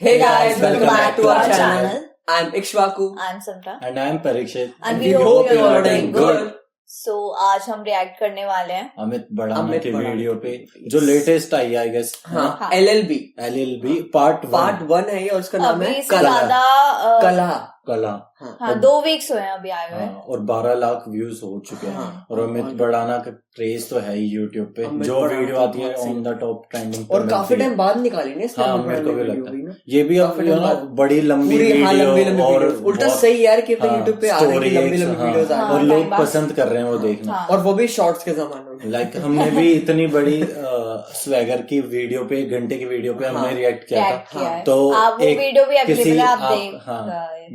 Hey guys, welcome back to our channel. I'm Ikshwaku. I'm Samta. And I'm Parikshit. And we hope you are doing good. So आज हम react करने वाले हैं अमित बड़ाना की video पे जो latest I I guess LLB part 1 है ये और उसका नाम है कला। कला 2 वीक्स हुए हैं अभी आए हुए और 12 लाख व्यूज हो चुके हैं और अमित बड़ाना का क्रेज तो है ही यूट्यूब पे जो वीडियो आती है ऑन द टॉप ट्रेंडिंग और काफी टाइम बाद निकाली ने हाँ मेरे को भी लगता है ये भी बड़ी लंबी वीडियो और उल्टा सही यार कि यूट्यूब पे आ रही लंबी वीडियोस आ और लोग पसंद कर रहे हैं वो देखना और वो भी शॉर्ट्स के जमाने में लाइक हमने भी इतनी बड़ी स्वैगर की वीडियो पे 1 घंटे की वीडियो पे हमने रिएक्ट किया था तो एक वीडियो भी किसी आप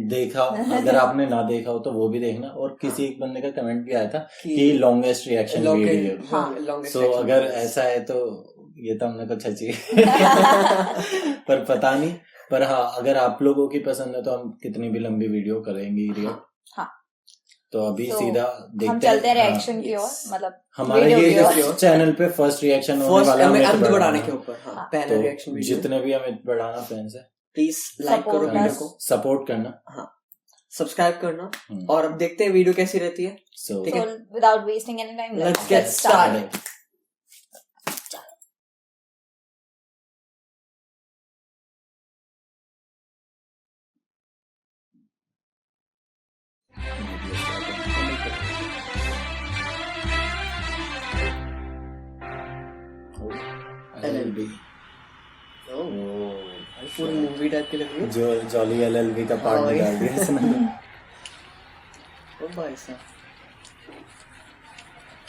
देखा अगर आपने ना देखा हो तो वो भी देखना और किसी एक बंदे का कमेंट भी आया था कि लॉन्गेस्ट रिएक्शन वीडियो सो अगर ऐसा है तो ये तो हमने कुछ अच्छी पर पता नहीं पर हाँ अगर आप लोगों की पसंद है तो हम कितनी भी लंबी वीडियो करेंगे रिएक्ट तो अभी सीधा देखते हम चलते हैं रिएक्शन की ओर मतलब हमारे ये चैनल पे फर्स्ट रिएक्शन होने वाला है अमित बढ़ाने के ऊपर पहला रिएक्शन वीडियो जितने भी अमित बढ़ाना फैंस है प्लीज लाइक करो वीडियो को सपोर्ट करना सब्सक्राइब करना और अब देखते हैं वीडियो कैसी रहती है so without wasting any time let's get started LLB पूरी मूवी टाइप की लग रही है जो जॉली LLB का पार्ट निकाल दिया इसने ओ भाई साहब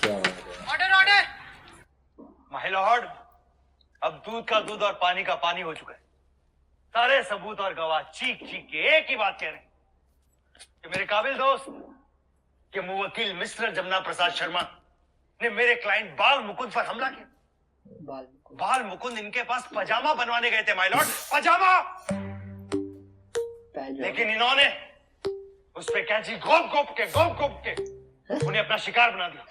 क्या हो गया ऑर्डर माय लॉर्ड अब दूध का दूध और पानी का पानी हो चुका है सारे सबूत और गवाह चीख चीख के एक ही बात कह रहे हैं कि मेरे काबिल दोस्त के मुवक्किल मिस्टर जमुना प्रसाद शर्मा ने मेरे क्लाइंट बाल मुकुंद पर हमला किया बाल मुकुंद इनके पास पजामा बनवाने गए थे माय लॉर्ड पजामा लेकिन इन्होंने उस पे कैंची गोप गोप के उन्हें अपना शिकार बना दिया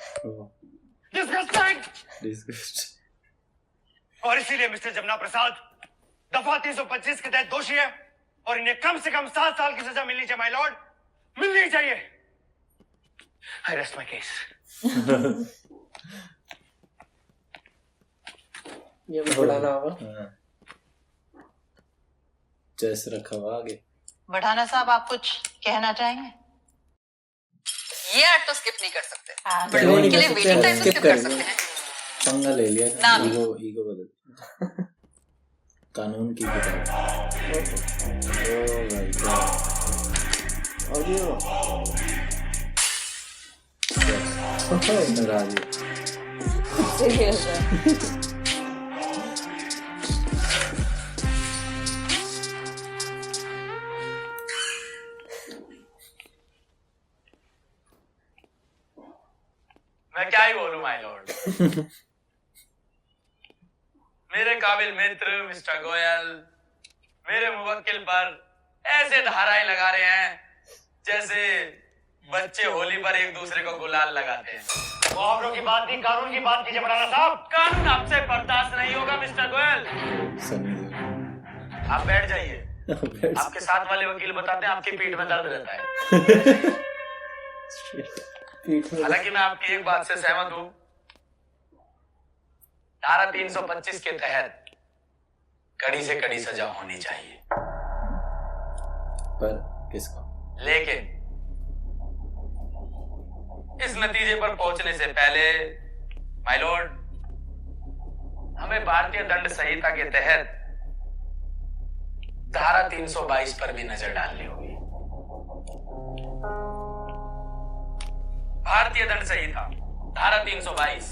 डिस्गस्टिंग और इसीलिए मिस्टर जमुना प्रसाद दफा 325 के तहत दोषी है और इन्हें कम से कम 7 साल की सजा मिलनी चाहिए माय लॉर्ड मिलनी चाहिए आई रेस्ट माय केस ये बढ़ाना होगा जैसे रखा हुआ आगे बढ़ाना साहब आप कुछ कहना चाहेंगे ये ऐड तो स्किप नहीं कर सकते के लिए वेटिंग टाइम स्किप कर सकते हैं पंगा ले लिया ईगो बदल कानून की किताब ओ माय गॉड राजी मैं क्या ही बोलूं माय लॉर्ड मेरे काबिल मित्र मिस्टर गोयल मेरे मुवक्किल पर ऐसे धाराएं लगा रहे हैं जैसे बच्चे होली पर एक दूसरे को गुलाल लगाते हैं मुहावरों की बात नहीं कानून की बात कीजिए बढ़ाना साहब कानून आपसे बर्दाश्त नहीं होगा मिस्टर गोयल आप बैठ जाइए आपके साथ वाले वकील बताते हैं आपकी पीठ में दर्द रहता है हालांकि मैं आपकी एक बात से सहमत हूं धारा 325 के तहत कड़ी से कड़ी सजा होनी चाहिए पर किसको लेकिन इस नतीजे पर पहुंचने से पहले माय लॉर्ड हमें भारतीय दंड संहिता के तहत धारा 322 पर भी नजर डालनी होगी भारतीय दंड संहिता धारा 322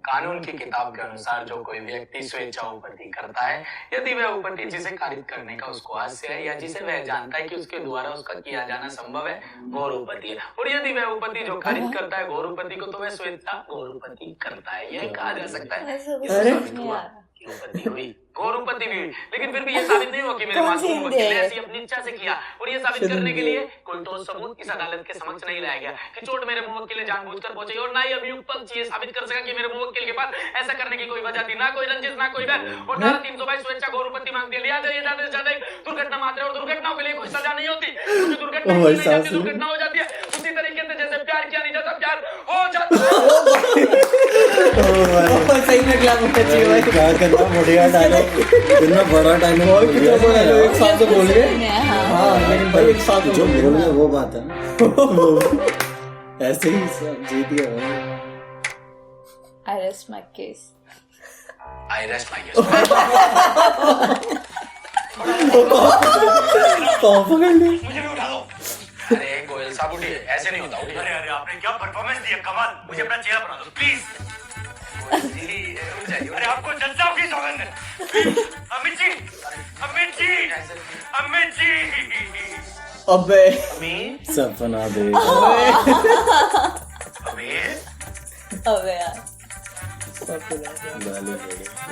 कानून की किताब के अनुसार जो कोई व्यक्ति स्वेच्छा उपपत्ति करता है यदि वह उपपत्ति जिसे खारिज करने का उसको हास्य है या जिसे वह जानता है कि उसके द्वारा उसका किया जाना संभव है घोर उपपत्ति है और यदि वह उपपत्ति जो खारिज करता है घोर उपपत्ति को तो वह स्वेच्छा घोर उपपत्ति करता है यह कहा जा सकता है गौरवपति हुई, गौरवपति भी हुई, लेकिन फिर भी ये साबित नहीं हुआ कि मेरे मासूम वकील ने ऐसी अपनी इच्छा से किया। और ये साबित करने के लिए कोई ठोस सबूत इस अदालत के समक्ष नहीं लाया गया कि चोट मेरे मुवक्किल ने जानबूझकर पहुंचाई, और ना ही अभियुक्त पक्ष ये साबित कर सका कि मेरे मुवक्किल के पास ऐसा करने की कोई वजह थी, ना कोई रंजिश, ना कोई डर। और धारा 322 स्वेच्छा गौरवपति मांगती है। लिहाजा ये ज्यादा से ज्यादा एक दुर्घटना मात्र है, और दुर्घटनाओं के लिए कोई सजा नहीं होती, क्योंकि दुर्घटना नहीं जाती, दुर्घटना हो जाती है। उसी तरीके से जैसे प्यार किया नहीं जाता, प्यार हो जाता है। सही में क्या बोलना चाहिए भाई? क्या करना, बढ़िया डायलॉग, इतना बड़ा डायलॉग एक साथ से बोल गए। हाँ लेकिन भाई एक साथ जो बोल गए वो बात है ना। ऐसे ही सब जीत गया भाई। I rest my case. I rest my case. पकड़ ली। मुझे भी उठा दो। अरे गोयल साहब उठिए, ऐसे नहीं होता, उठिए। अरे अरे आपने क्या परफॉर्मेंस दी है, कमाल। मुझे अपना चेहरा बना दो प्लीज। अरे आपको जनता की सौगंध है। अमित जी, अमित जी, अमित जी। अबे सपना दे। अबे यार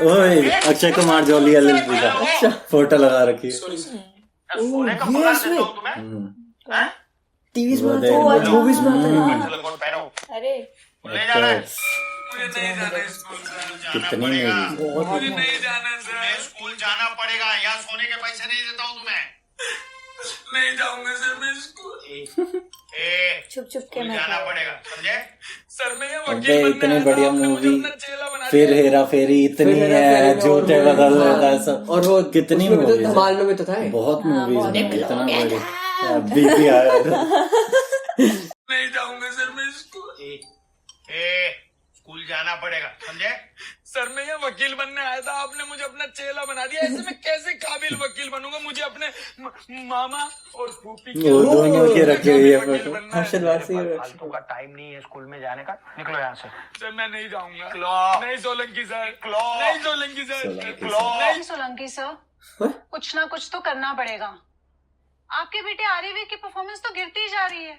ओए अक्षय कुमार जोली एलएलबी का फोटो लगा रखी है। सोने का पकड़ देता हूँ तुम्हें। टीवी में आता है, मूवीज में आता है। अरे ले जाना है। कितनी मूवीज मुझे नहीं जाना सर। मैं स्कूल जाना पड़ेगा, यहाँ सोने के पैसे नहीं देता हूँ तुम्हें। नहीं जाऊंगा सर मैं स्कूल। छुप छुप के मैं जाना पड़ेगा, समझे? सर मैं अबे इतनी बढ़िया मूवी, फिर हेरा फेरी इतनी है, झूठे बदल देता है सब। और वो कितनी उसमें भी मूवीज तो धमाल में तो था। बहुत मूवीज है, इतना बढ़िया। बीपी आया था। नहीं जाऊंगा सर मैं स्कूल। स्कूल जाना पड़ेगा, समझे? सर मैं यहाँ वकील बनने आया था, आपने मुझे अपना चेला बना दिया। ऐसे में कैसे काबिल वकील बनूंगा? मुझे अपने मामा और फूफी के दोनों के रखी हुई है फोटो। फालतू का टाइम नहीं है स्कूल में जाने का, निकलो यहाँ से। सर मैं नहीं जाऊंगा। नहीं सोलंकी सर, नहीं सोलंकी सर, नहीं सोलंकी सर, कुछ ना कुछ तो करना पड़ेगा। आपके बेटे आर्यवीर की परफॉर्मेंस तो गिरती ही जा रही है।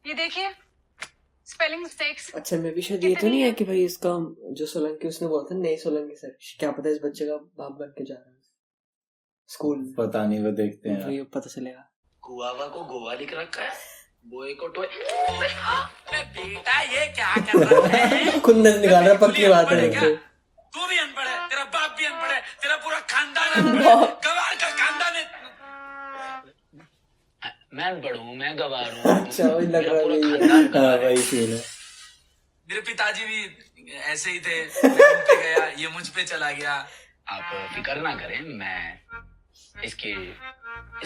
ये देखिए स्पेलिंग मिस्टेक्स। अच्छा मैं भी शायद ये तो नहीं है कि भाई इसका जो सोलंकी उसने बोला था नहीं सोलंकी सर, क्या पता इस बच्चे का बाप बन के जा रहा है स्कूल। पता नहीं, वो देखते हैं। ये पता चलेगा। गुआवा को गोवा लिख रखा है, बोए को टोए। बेटा ये क्या कर रहा है? खुन्नस निकाल रहा, पक्की बात है। तू भी अनपढ़ है, तेरा बाप भी अनपढ़ है, तेरा पूरा खानदान अनपढ़ है, गवार का खानदान है। मैं अनपढ़ हूँ, मैं गवार हूँ। अच्छा वही लग रहा है। हाँ वही सीन है। मेरे पिताजी भी ऐसे ही थे, मैं उन पे गया, ये मुझ पे चला गया। आप फिक्र ना करें, मैं इसकी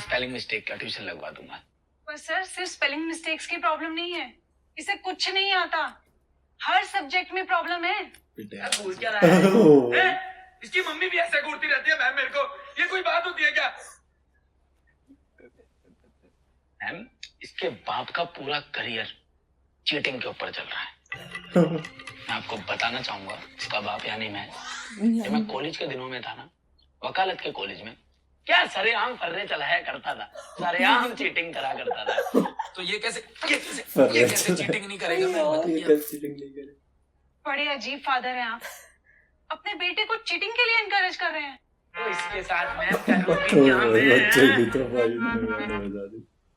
स्पेलिंग मिस्टेक का ट्यूशन लगवा दूंगा। पर सर सिर्फ स्पेलिंग मिस्टेक्स की प्रॉब्लम नहीं है, इसे कुछ नहीं आता, हर सब्जेक्ट में प्रॉब्लम है। भूल क्या रहा है? इसकी मम्मी भी ऐसे घूरती रहती है मैम, मेरे को ये कोई बात होती है क्या? मैम इसके बाप का पूरा करियर चीटिंग के ऊपर चल रहा है। मैं आपको बताना चाहूंगा, इसका बाप यानी जब मैं कॉलेज के दिनों में था ना, वकालत के कॉलेज में, क्या सरेआम फर्रे चलाया करता था, सरेआम चीटिंग करा करता था। तो ये कैसे चीटिंग नहीं करेगा? बड़े अजीब फादर हैं आप, अपने बेटे को चीटिंग के लिए इनकरेज कर रहे हैं। तो इसके साथ मैं करूँगी क्या मैं?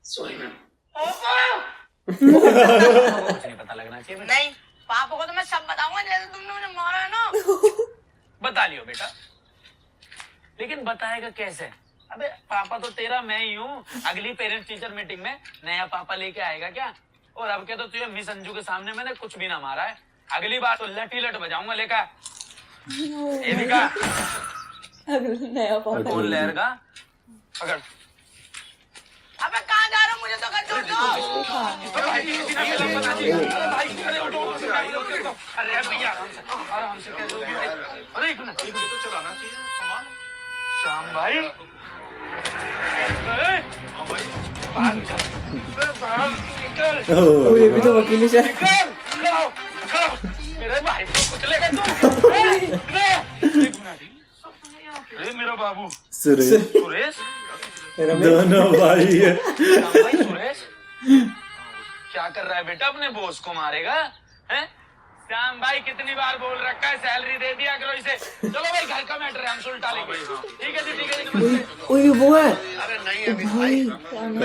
Sorry ma'am. मुझे पता लगना चाहिए। नहीं पापा को तो मैं सब बताऊंगा, जैसे तुमने मुझे मारा है ना। बता लियो बेटा, लेकिन बताएगा कैसे? अबे पापा तो तेरा मैं ही हूँ। अगली पेरेंट्स टीचर मीटिंग में नया पापा लेके आएगा क्या? और अब के तो तुझे मिस अंजू के सामने मैंने कुछ भी ना मारा है, अगली बार तो लट ही लट बजाऊंगा लेकर। ये दिखा नया पापा कौन लहरगा? पकड़। अबे कहाँ जा रहा हूँ, मुझे तो कर दो। अरे भैया आराम से कह दो भाई। अरे एक मिनट तो चलाना चाहिए सामान। श्याम भाई ये भी तो वकील है। मेरे भाई को कुचलेगा तू। मेरा बाबू सुरेश दोनों भाई है। भाई सुरेश क्या कर रहा है बेटा? अपने बॉस को मारेगा हैं? श्याम भाई कितनी बार बोल रखा है सैलरी दे दिया करो इसे। चलो भाई घर का मैटर है, हम सुलटा लेंगे। ठीक है जी, ठीक है जी। ओए वो है अरे नहीं अभी भाई,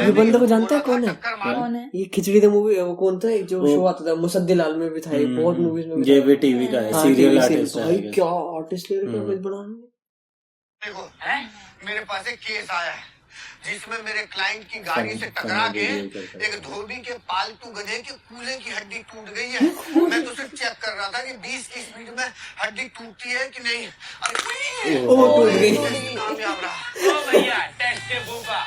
ये बंदा को जानता है कौन है? ये खिचड़ी द मूवी, वो कौन था जो शो आता था मुसद्दिलाल में भी था, बहुत मूवीज में ये भी टीवी का है, सीरियल आर्टिस्ट भाई क्या आर्टिस्ट ले रखा है बनाने। देखो मेरे पास एक केस आया है जिसमें मेरे क्लाइंट की गाड़ी से टकरा के एक धोबी के पालतू गधे के कूल्हे की हड्डी टूट गई है। मैं तो सिर्फ चेक कर रहा था कि 20 की स्पीड में हड्डी टूटती है कि नहीं। अरे टूट गई। कामयाब रहा। ओ भैया टेस्ट के बूबा,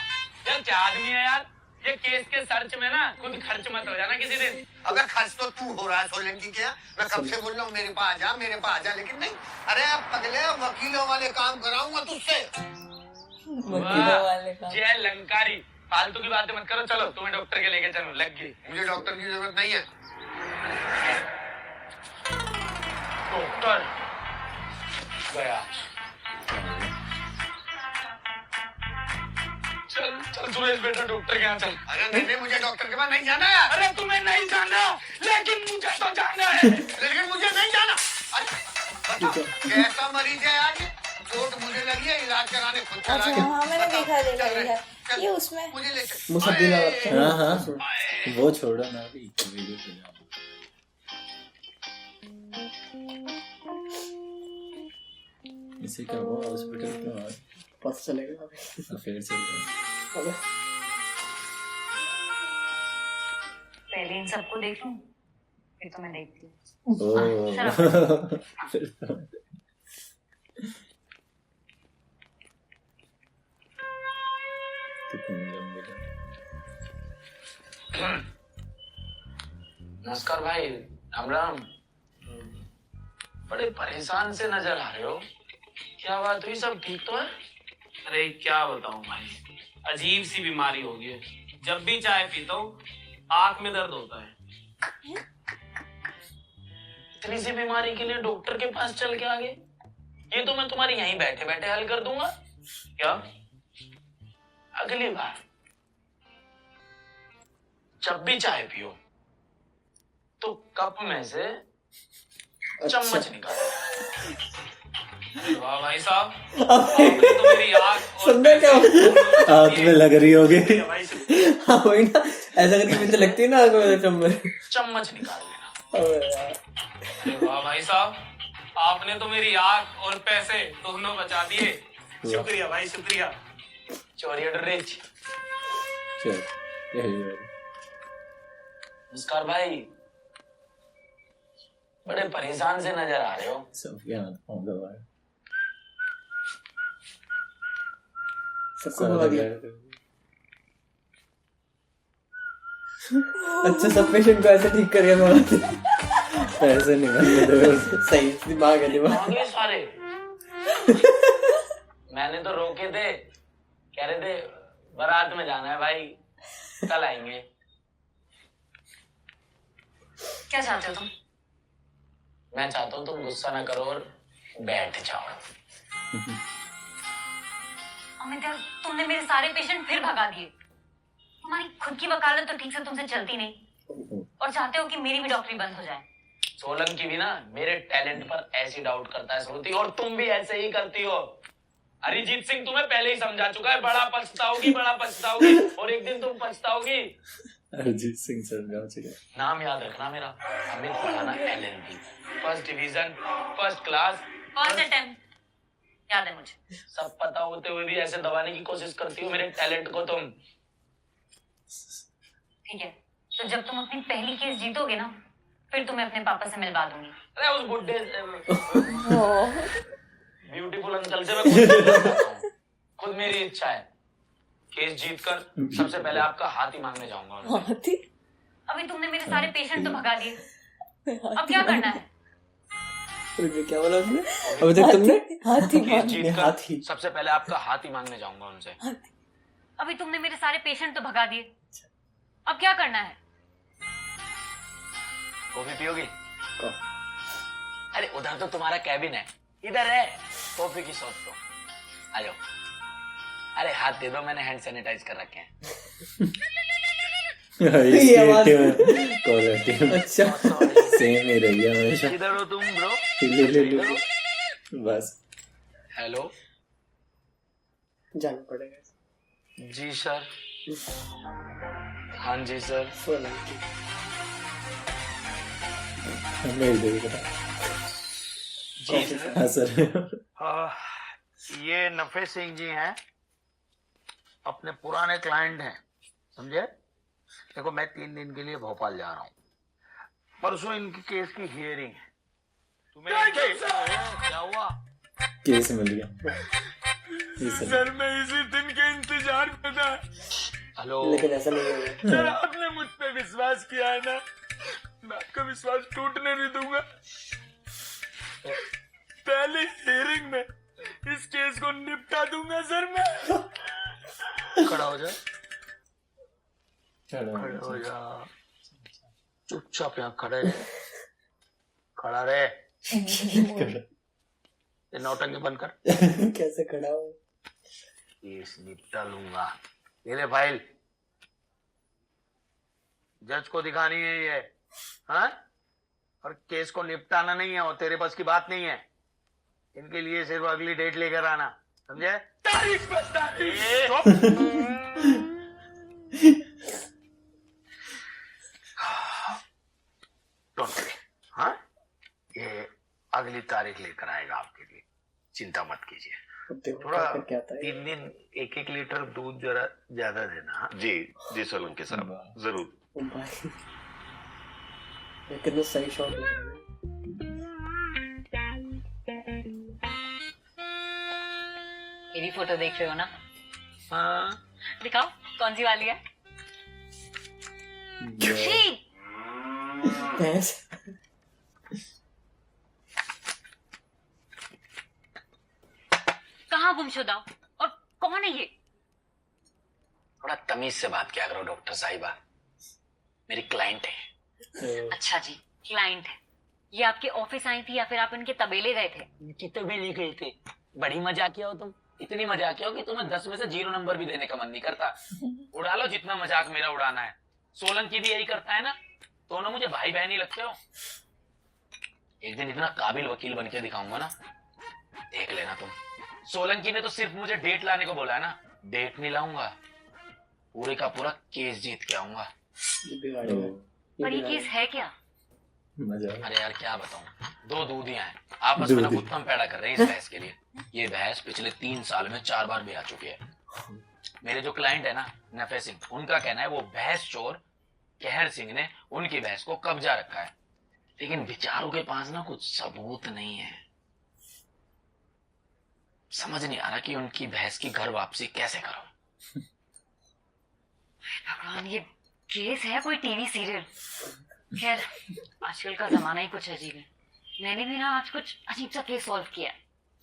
यार क्या आदमी है यार। ये केस के सर्च में ना खुद खर्च मत हो जाना किसी दिन। अगर खर्च तो तू हो रहा है सोलंकी क्या, मैं कब से बोल रहा हूँ मेरे पास आ जा, लेकिन नहीं। अरे अब पगले वकीलों वाले काम कराऊंगा तुझसे। जय लंकारी, फालतू की बातें मत करो। चलो तुम्हें डॉक्टर के लेके चलो, लग गई। मुझे डॉक्टर की जरूरत नहीं है। डॉक्टर गया। चल सुरेश बेटा डॉक्टर के यहाँ चल। अरे नहीं मुझे डॉक्टर के पास नहीं जाना है। अरे तुम्हें नहीं जाना, लेकिन मुझे तो जाना है। लेकिन मुझे नहीं जाना। अरे कैसा मरीज है यार, चोट मुझे लगी है, इलाज कराने खुद चला अच्छा गया। हाँ मैंने देखा ये उसमें मुझे ले चल। मुसद्दिलाल। हाँ वो छोड़ो ना, अभी वीडियो पे जाओ। इसे क्या हुआ हॉस्पिटल में? पता चलेगा अफेयर चल रहा है। पहले इन सबको देखूं, फिर तो मैं देखती हूँ। नमस्कार भाई, राम राम। बड़े परेशान से नजर आ रहे हो, क्या बात हुई? सब ठीक तो है? अरे क्या बताऊं भाई, अजीब सी बीमारी हो गई है। जब भी चाय पीता हूँ आंख में दर्द होता है। इतनी सी बीमारी के लिए डॉक्टर के पास चल के आ गए? ये तो मैं तुम्हारी यहीं बैठे बैठे हल कर दूंगा। क्या अगली बार जब भी चाय पियो तो कप में से चम्मच निकालो। वाह भाई साहब, आपने तो मेरी आंख और सुनने क्या आंख में लग रही होगी। हाँ वही ना, ऐसा करके मुझे लगती है ना आंख में चम्मच निकाल लेना। अरे वाह भाई साहब, आपने तो मेरी आंख और पैसे दोनों बचा दिए। शुक्रिया भाई शुक्रिया। चोरी रिच। चल यही है। नमस्कार भाई, बड़े परेशान से नजर आ रहे हो। सब यहाँ दवा है। सबको दवा दिया। अच्छा सब पेशेंट को ऐसे ठीक करिए पैसे निकालने दो। सही दिमाग है दिमाग। कौन ये सारे? मैंने तो रोके थे, कह रहे थे बारात में जाना है भाई, कल आएंगे। क्या चाहते हो तुम? मैं चाहता हूँ तुम गुस्सा ना करो और बैठ जाओ। अमित यार, तुमने मेरे सारे पेशेंट फिर भगा दिए। तुम्हारी खुद की वकालत तो ठीक से तुमसे चलती नहीं, और चाहते हो कि मेरी भी डॉक्टरी बंद हो जाए। सोलंकी भी ना मेरे टैलेंट पर ऐसी डाउट करता है श्रुति, और तुम भी ऐसे ही करती हो। अरिजीत सिंह तुम्हें पहले ही समझा चुका है, बड़ा पछताओगी बड़ा पछताओगी, और एक दिन तुम पछताओगी। अरिजीत सिंह समझा चुका। नाम याद रखना मेरा, Amit Khurana LLB, first division, first class, first attempt याद है मुझे। सब पता होते हुए भी ऐसे दबाने की कोशिश करती हो मेरे टैलेंट को तुम। ठीक है, तो जब तुम अपनी पहली केस जीतोगे ना, फिर तुम्हें अपने पापा से मिलवा दूंगी। अरे उस बुड्ढे ब्यूटीफुल अंकल से मैं खुद मिलना चाहता हूं। खुद मेरी इच्छा है, केस जीतकर सबसे पहले आपका हाथ ही मांगने जाऊंगा। अभी तुमने मेरे सारे पेशेंट तो भगा दिए, अब क्या करना है? क्या बोला उसने? अभी तक तुमने केस जीतकर हाथी सबसे पहले आपका हाथ ही मांगने जाऊंगा उनसे। अभी तुमने मेरे सारे पेशेंट तो भगा दिए, अब क्या करना है? कॉफी पियोगी? अरे उधर तो तुम्हारा कैबिन है, इधर है कॉफी की शॉप। तो आ जाओ। अरे हाथ दे दो, मैंने हैंड सैनिटाइज कर रखे हैं। ये आवाज अच्छा सेम ही रही है हमेशा। किधर हो तुम ब्रो? ले बस। हेलो जाना पड़ेगा। जी सर। हाँ जी सर। सोलंकी मेरी देवी कथा। जी सर। हाँ सर। ये नफे सिंह जी हैं, अपने पुराने क्लाइंट हैं, समझे? देखो मैं 3 दिन के लिए भोपाल जा रहा हूँ, परसों इनके केस की हियरिंग है। तुम्हें क्या हुआ? केस मिल गया सर मैं इसी दिन के इंतजार में था। हेलो लेकिन ऐसा नहीं होगा। सर आपने मुझ पे विश्वास किया है ना, मैं आपका विश्वास टूटने नहीं दूंगा। पहले हियरिंग में इस केस को निपटा दूंगा सर मैं। खड़ा हो जा, खड़े हो जा, चुपचाप यहाँ खड़े रहे, खड़ा रहे। ये नौटंकी बंद कर। कैसे खड़ा हो? केस निपटा लूंगा। ये ले फाइल, जज को दिखानी है ये, हाँ? और केस को निपटाना नहीं है, और तेरे पास की बात नहीं है। इनके लिए सिर्फ अगली डेट लेकर आना, समझे? तारीख पर तारीख। डोंट वरी, हाँ? ये अगली तारीख लेकर आएगा आपके लिए, चिंता मत कीजिए। थोड़ा 3 दिन 1-1 लीटर दूध जरा ज्यादा देना। हाँ? जी जी सोलंकी साहब, जरूर। कितना सही शॉट है। मेरी फोटो देख रहे हो ना? हाँ। दिखाओ कौन सी वाली है? कहाँ गुमशुदा हो? और कौन है ये? थोड़ा तमीज से बात किया करो डॉक्टर साहिबा, मेरी क्लाइंट है। अच्छा जी, क्लाइंट है। ये आपके ऑफिस आई थी या फिर आप इनके तबेले गए थे? तबेले गए थे। बड़ी मजाकिया हो तुम, इतनी मजाकिया हो कि तुम्हें 10 में से 0 नंबर भी देने का मन नहीं करता। उड़ा लो जितना मजाक मेरा उड़ाना है। सोलंकी भी यही करता है ना, दोनों मुझे भाई बहन ही लगते हो। एक दिन इतना काबिल वकील बन के दिखाऊंगा ना, देख लेना तुम। सोलंकी ने तो सिर्फ मुझे डेट लाने को बोला है ना, डेट नहीं लाऊंगा, पूरे का पूरा केस जीत के आऊंगा। पर ये केस है क्या? अरे यार क्या बताऊं, 2 दूधियां हैं आपस में ना उत्तम पैदा कर रही है इस भैंस के लिए। ये भैंस पिछले 3 साल में 4 बार ब्याह चुकी है। मेरे जो क्लाइंट है ना नफे सिंह, उनका कहना है वो भैंस चोर कहर सिंह ने उनकी भैंस को कब्जा रखा है, लेकिन बेचारों के पास ना कुछ सबूत नहीं है। समझ नहीं आ रहा कि उनकी भैंस की घर वापसी कैसे करो। भगवान, ये केस है कोई टीवी सीरियल? खैर आजकल का जमाना ही कुछ अजीब है। मैंने भी ना आज कुछ अजीब सा केस सॉल्व किया।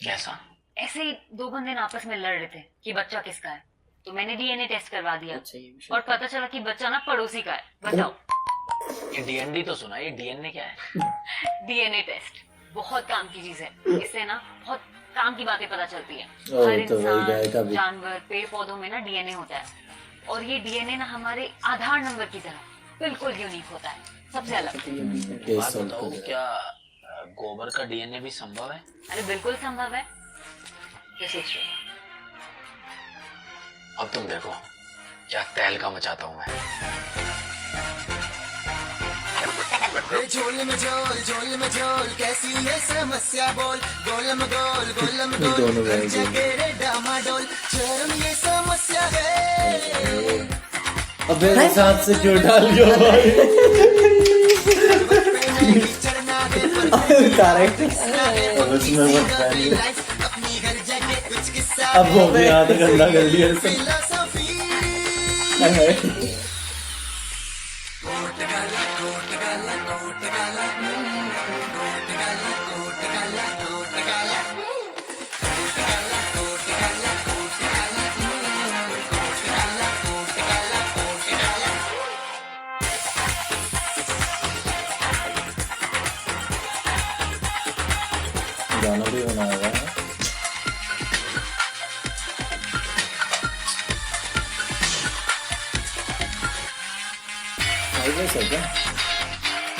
कैसा? ऐसे ही 2 बंदे आपस में लड़ रहे थे कि बच्चा किसका है, तो मैंने डीएनए टेस्ट करवा दिया और पता चला कि बच्चा ना पड़ोसी का है। बताओ। ये डीएनडी तो सुना, ये डीएनए क्या है? डीएनए टेस्ट बहुत काम की चीज है, इससे ना बहुत काम की बातें पता चलती है। हर इंसान, जानवर, पेड़ पौधों में ना डीएनए होता है, और ये डीएनए ना हमारे आधार नंबर की तरह बिल्कुल यूनिक होता है, सबसे अलग। बात बताओ, क्या गोबर का डीएनए भी संभव है? अरे बिल्कुल संभव है। अब तुम देखो क्या तहलका मचाता हूँ मैं। झोल में झोल कैसी है समस्या बोल, गोलम गोल जगेरे डामाडोल, चरम ये समस्या है। अबे साथ से क्यों डाल दिया भाई? अब वो भी याद गंदा कर लिया। गाना भी बनाया है। क्या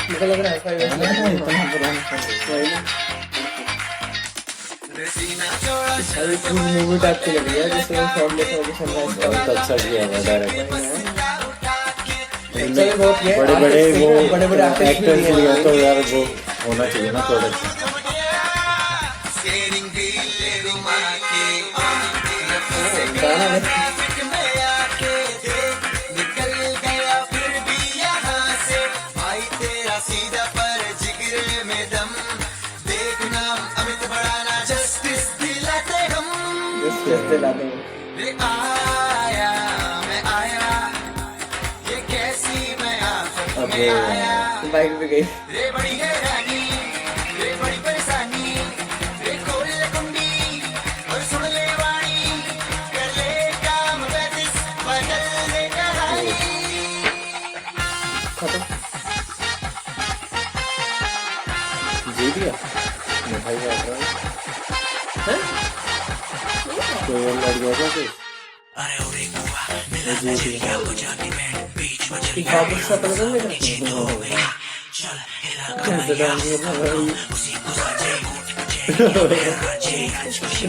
मुझे लग रहा है 5 इतना मूवी टाइप की लग रही है जिसमें शॉट लेते हुए सनराइज का बहुत अच्छा किया है डायरेक्ट। बड़े बड़े एक्टर्स लिए तो यार वो होना चाहिए ना प्रोडक्शन। बाइक पे गई जी दिया मिठाई का ऑर्डर है कोई और लड़का होगा कोई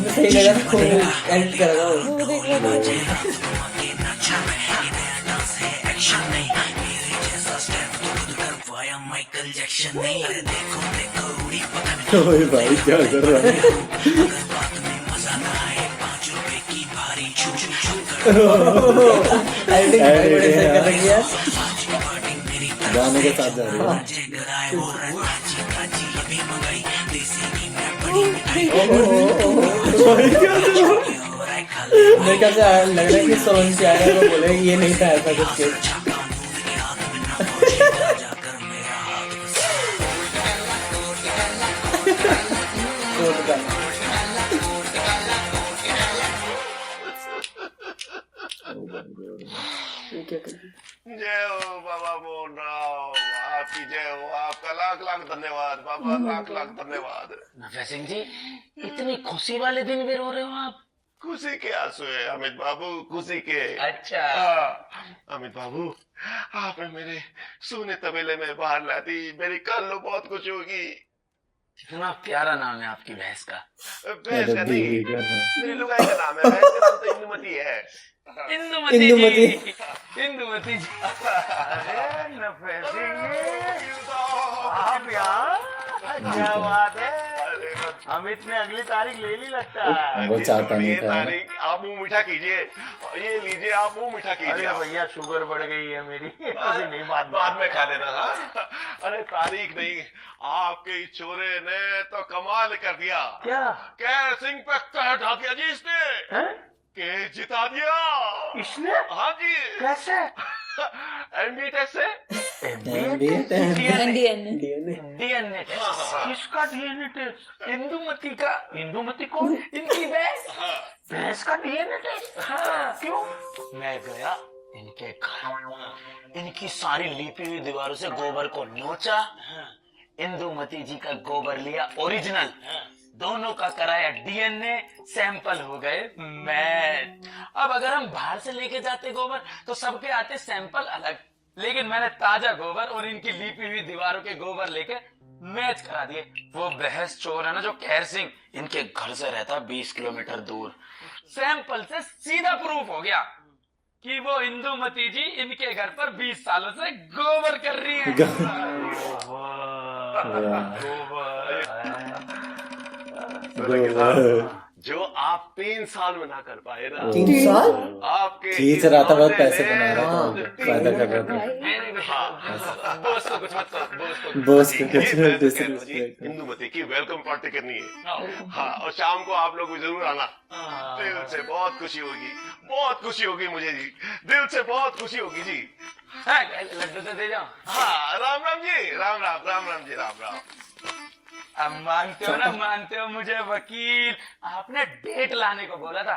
सही लगा तो एडिट करेगा माइकल जैक्सन नहीं है, देखो देखो उड़ी ओए भाई क्या कर रहा है गाने के साथ जा रही मेरे ख्याल से लग रहा है कि सोलन से आया तो बोले ये नहीं था ऐसा कुछ केस जय हो बाबा मोहनराव, आपकी जय हो। आपका लाख लाख धन्यवाद बाबा, लाख लाख धन्यवाद। नफे सिंह जी, इतनी खुशी वाले दिन भी रो रहे हो आप? खुशी के आंसू है अमित बाबू, खुशी के। अच्छा अमित बाबू, आपने मेरे सोने तबेले में बाहर ला दी, मेरी कल लो बहुत खुश होगी। कितना प्यारा नाम है आपकी भैंस का। भैंस का नहीं, मेरी लुगाई का नाम है। भैंस का नाम तो इंदुमती है। इंदुमती जी, इंदुमती जी। अरे नफे सिंह, आप यार, क्या बात है। अमित ने अगली तारीख ले ली लगता है। वो चाहता नहीं था। तारीख आप मुंह मीठा कीजिए, ये लीजिए आप मुंह मीठा कीजिए। अरे भैया शुगर बढ़ गई है मेरी, अभी नहीं बाद में खा लेना। हाँ? अरे तारीख नहीं, आपके छोरे ने तो कमाल कर दिया। क्या कैर सिंह पे कह ढा दिया जी इसने, केस जिता दिया इसने? हाँ जी। कैसे? एमबीए टेस्ट से। DNA test. किसका डीएनए टेस्ट? इंदुमती का। इंदुमती कौन? इनकी भैंस। भैंस का डीएनए टेस्ट? हाँ। क्यों? मैं गया इनके घर, इनकी सारी लिपी हुई दीवारों से गोबर को नोचा, इंदुमती जी का गोबर लिया ओरिजिनल, दोनों का कराया डीएनए, सैंपल हो गए मैच। अब अगर हम बाहर से लेके जाते गोबर तो सबके आते सैंपल अलग, लेकिन मैंने ताजा गोबर और इनकी लीपी हुई दीवारों के गोबर लेके मैच करा दिए। वो बहस चोर है ना जो कैर सिंह, इनके घर से रहता 20 किलोमीटर दूर, सैंपल से सीधा प्रूफ हो गया कि वो इंदुमती जी इनके घर पर 20 सालों से गोबर कर रही है। जो आप 3 साल में ना कर पाए ना। 3 साल आपके खींच रहा था, बहुत पैसे बना रहा था, फायदा कर रहा था। बॉस को कुछ इंदुमती की वेलकम पार्टी करनी है। हाँ, और शाम को आप लोग जरूर आना। दिल से बहुत खुशी होगी, बहुत खुशी होगी मुझे जी, दिल से बहुत खुशी होगी जी। लड्डू तो दे जाओ। हाँ, राम राम जी, राम राम, राम राम जी, राम राम। अब मानते हो ना, मानते हो मुझे वकील, आपने डेट लाने को बोला था,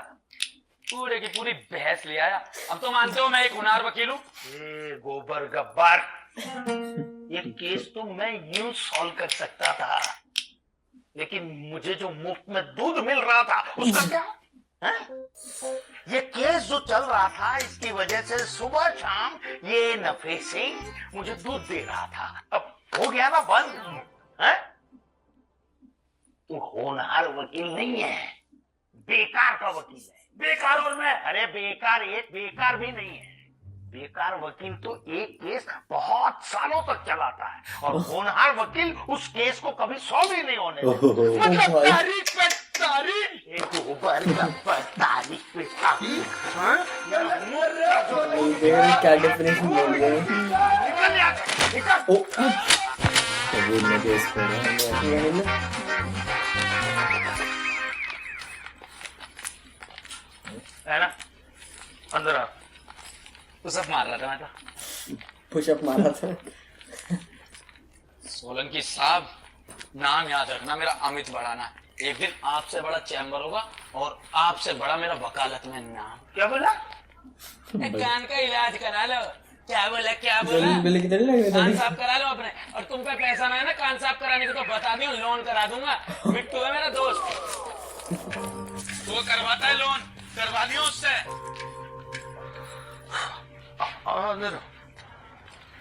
पूरे की पूरी बहस ले आया। अब तो मानते हो मैं एक हुनार वकील हूँ। गोबर गब्बर, ये केस तो मैं यूं सॉल्व कर सकता था, लेकिन मुझे जो मुफ्त में दूध मिल रहा था उसका क्या? ये केस जो चल रहा था इसकी वजह से सुबह शाम ये नफे सिंह मुझे दूध दे रहा था। अब हो गया ना बंद, है? तू होनहार वकील नहीं है, बेकार का वकील है। बेकार और मैं, अरे बेकार एक बेकार भी नहीं है। बेकार वकील तो एक केस बहुत सालों तक चलाता है, और होनहार वकील उस केस को कभी सॉल्व ही नहीं होने देता। मतलब तारीख पे तारीख, एक ऊपर पर तारीख पे तारीख। क्या डेफिनेशन बोल रहे हैं? निकल यहाँ से, निकल। है ना, अंदर आ। पुशअप मार रहा था मैं तो। पुशअप मारा था। सोलंकी साहब, नाम याद रखना मेरा अमित बढ़ाना। एक दिन आपसे बड़ा चैम्बर होगा और आपसे बड़ा मेरा वकालत में नाम। क्या बोला? कान का इलाज करा लो। क्या बोला क्या बोला? कान साफ करा लो अपने, और तुम पे पैसा ना है ना कान साफ कराने को तो बता दियो, लोन करा दूंगा। बिट्टू है मेरा दोस्त, वो करवाता है लोन, करवा दियो उससे।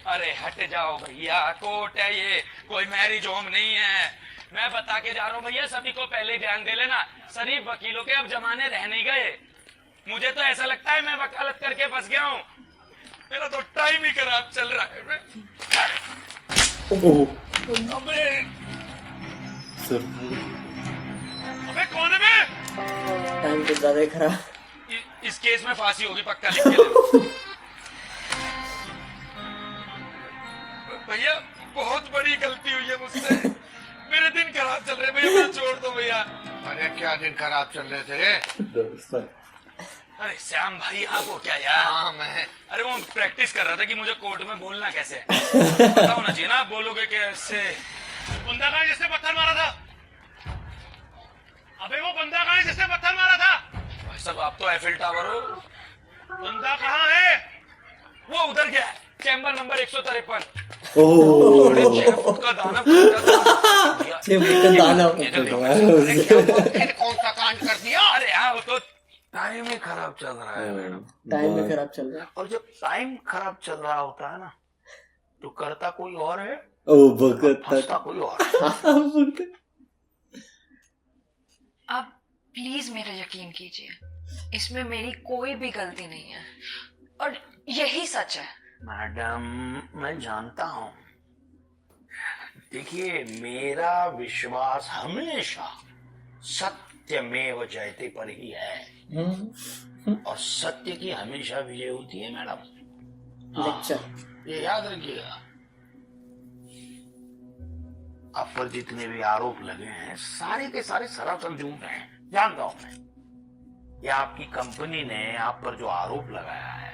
अरे हट जाओ भैया, कोर्ट है ये, कोई मैरिज होम नहीं है। मैं बता के जा रहा हूँ भैया, सभी को पहले ध्यान दे लेना, शरीफ वकीलों के अब जमाने रह नहीं गए। मुझे तो ऐसा लगता है मैं वकालत करके फंस गया हूँ, मेरा तो टाइम ही खराब चल रहा है। अबे कौन है मैं? टाइम तो ज्यादा खराब। इस केस में फांसी होगी पक्का, लिख के ले। भैया बहुत बड़ी गलती हुई है मुझसे, मेरे दिन खराब चल रहे भैया, मुझे छोड़ दो भैया। अरे क्या दिन खराब चल रहे थे? अरे श्याम भाई आपको क्या यार? हाँ मैं, अरे वो प्रैक्टिस कर रहा था कि मुझे कोर्ट में बोलना कैसे है। पता होना चाहिए ना, आप बोलोगे कैसे। बंदा कहाँ है जिसने पत्थर मारा था? अबे वो बंदा कहाँ है जिसने पत्थर मारा था? भाई साहब आप तो एफिल टावर हो। बंदा कहाँ है? वो उधर गया है, चैम्बर नंबर 153। 6 फुट का दाना। कौन सा कांड कर दिया? अरे हाँ, वो तो टाइम ही खराब चल रहा है मैडम। टाइम भी खराब चल रहा है। और जब टाइम खराब चल रहा होता है ना, तो करता कोई और है, फंसता कोई और। आप प्लीज मेरा यकीन कीजिए, इसमें मेरी कोई भी गलती नहीं है और यही सच है। मैडम मैं जानता हूँ, देखिए मेरा विश्वास हमेशा सत्यमेव जयते पर ही है, और सत्य की हमेशा विजय होती है मैडम। ये याद रखिएगा। आप पर जितने भी आरोप लगे हैं सारे के सारे सरासर झूठ हैं, जानता हूं मैं। या आपकी कंपनी ने आप पर जो आरोप लगाया है,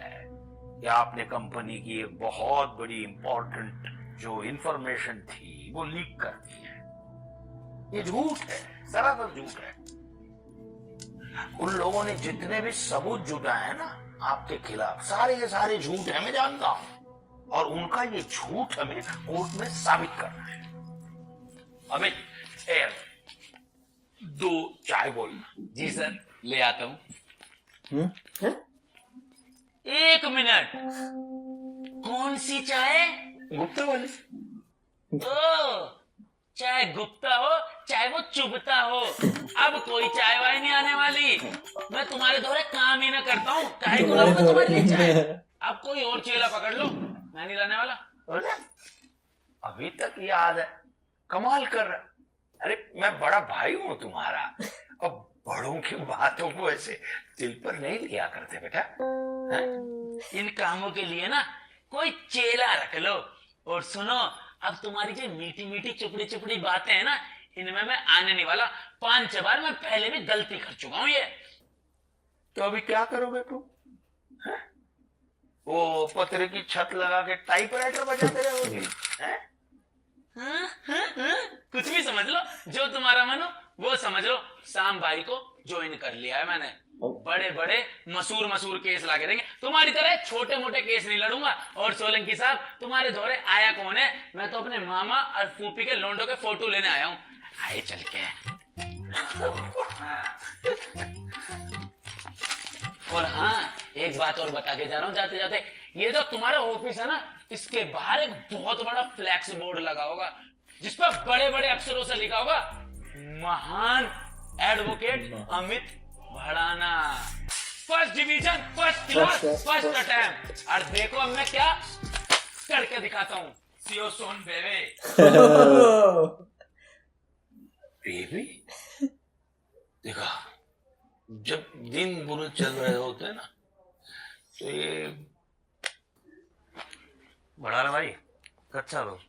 या आपने कंपनी की एक बहुत बड़ी इंपॉर्टेंट जो इंफॉर्मेशन थी वो लीक कर दी है, ये झूठ है, सरासर झूठ है। उन लोगों ने जितने भी सबूत जुटाए हैं ना आपके खिलाफ, सारे के सारे झूठ है, मैं जानता हूं, और उनका ये झूठ हमें कोर्ट में साबित करना है। अमित, 2 चाय बोलना। जी सर, ले आता हूँ। 1 मिनट, कौन सी चाय? गुप्ता वाली। ओ, चाहे गुप्ता हो चाहे वो चुभता हो, अब कोई चाय वाय नहीं आने वाली। मैं तुम्हारे द्वारा काम ही ना करता हूँ, काहे को लाऊं मैं तुम्हारे लिए चाय? अब कोई और चेला पकड़ लो, मैं नहीं लाने वाला। अरे अभी तक याद है, कमाल कर रहा। अरे मैं बड़ा भाई हूँ तुम्हारा, अब बड़ों की बातों को ऐसे दिल पर नहीं लिया करते बेटा। इन कामों के लिए ना कोई चेला रख लो। और सुनो, अब तुम्हारी जो मीठी मीठी चुपड़ी चुपड़ी बातें हैं ना, इनमें मैं आने नहीं वाला। 5 बार मैं पहले भी गलती कर चुका हूँ ये। तो अभी क्या करोगे तुम? वो पतरे की छत लगा के टाइपराइटर बजाते रहोगे? कुछ भी समझ लो, जो तुम्हारा मन हो वो समझ लो। शाम भाई को ज्वाइन कर लिया है मैंने, बड़े बड़े मशहूर केस लाके देंगे। तुम्हारी तरह छोटे मोटे केस नहीं लड़ूंगा। और सोलंकी साहब, तुम्हारे दौरे आया कौन है? मैं तो अपने मामा और फूफी के लोंडो के फोटो लेने आया हूँ। आए चल के। और हाँ, एक बात और बता के जा रहा हूँ जाते जाते, ये जो तुम्हारा ऑफिस है ना, इसके बाहर एक बहुत बड़ा फ्लैक्स बोर्ड लगा होगा जिस पर बड़े बड़े अक्षरों से लिखा होगा महान advocate Amit Bhadana, first division, first class, first attempt. और देखो अब मैं क्या करके दिखाता हूँ। सीओ सोन बेबे। बेबी देखा, जब दिन बुरे चल रहे होते हैं ना तो ये बढ़ा रहा भाई कच्चा लो।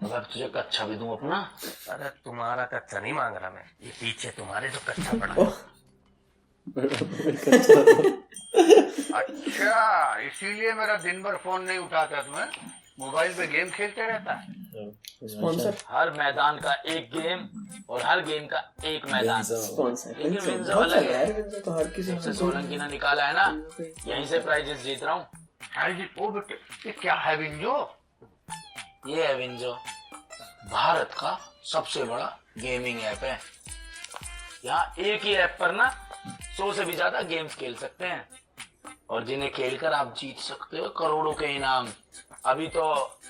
अगर तुझे कच्चा भी दूं अपना। अरे तुम्हारा कच्चा नहीं मांग रहा मैं, ये पीछे तुम्हारे जो कच्चा पड़ा है। अच्छा, इसीलिए मेरा दिन भर फोन नहीं उठाता तुम्हें, मोबाइल पे गेम खेलते रहता है। स्पॉन्सर हर मैदान का एक गेम और हर गेम का एक मैदान। स्पॉन्सर लेकिन विंजो अलग है, विंजो तो हर किसी जब से सोलंकी ने निकाला है ना, यहीं से प्राइजेस जीत रहा हूँ। ओ बेटे, ये क्या है विंजो? ये है विंजो, भारत का सबसे बड़ा गेमिंग ऐप है। यहाँ एक ही ऐप पर ना 100 से भी ज्यादा गेम्स खेल सकते हैं और जिन्हें खेलकर आप जीत सकते हो करोड़ों के इनाम। अभी तो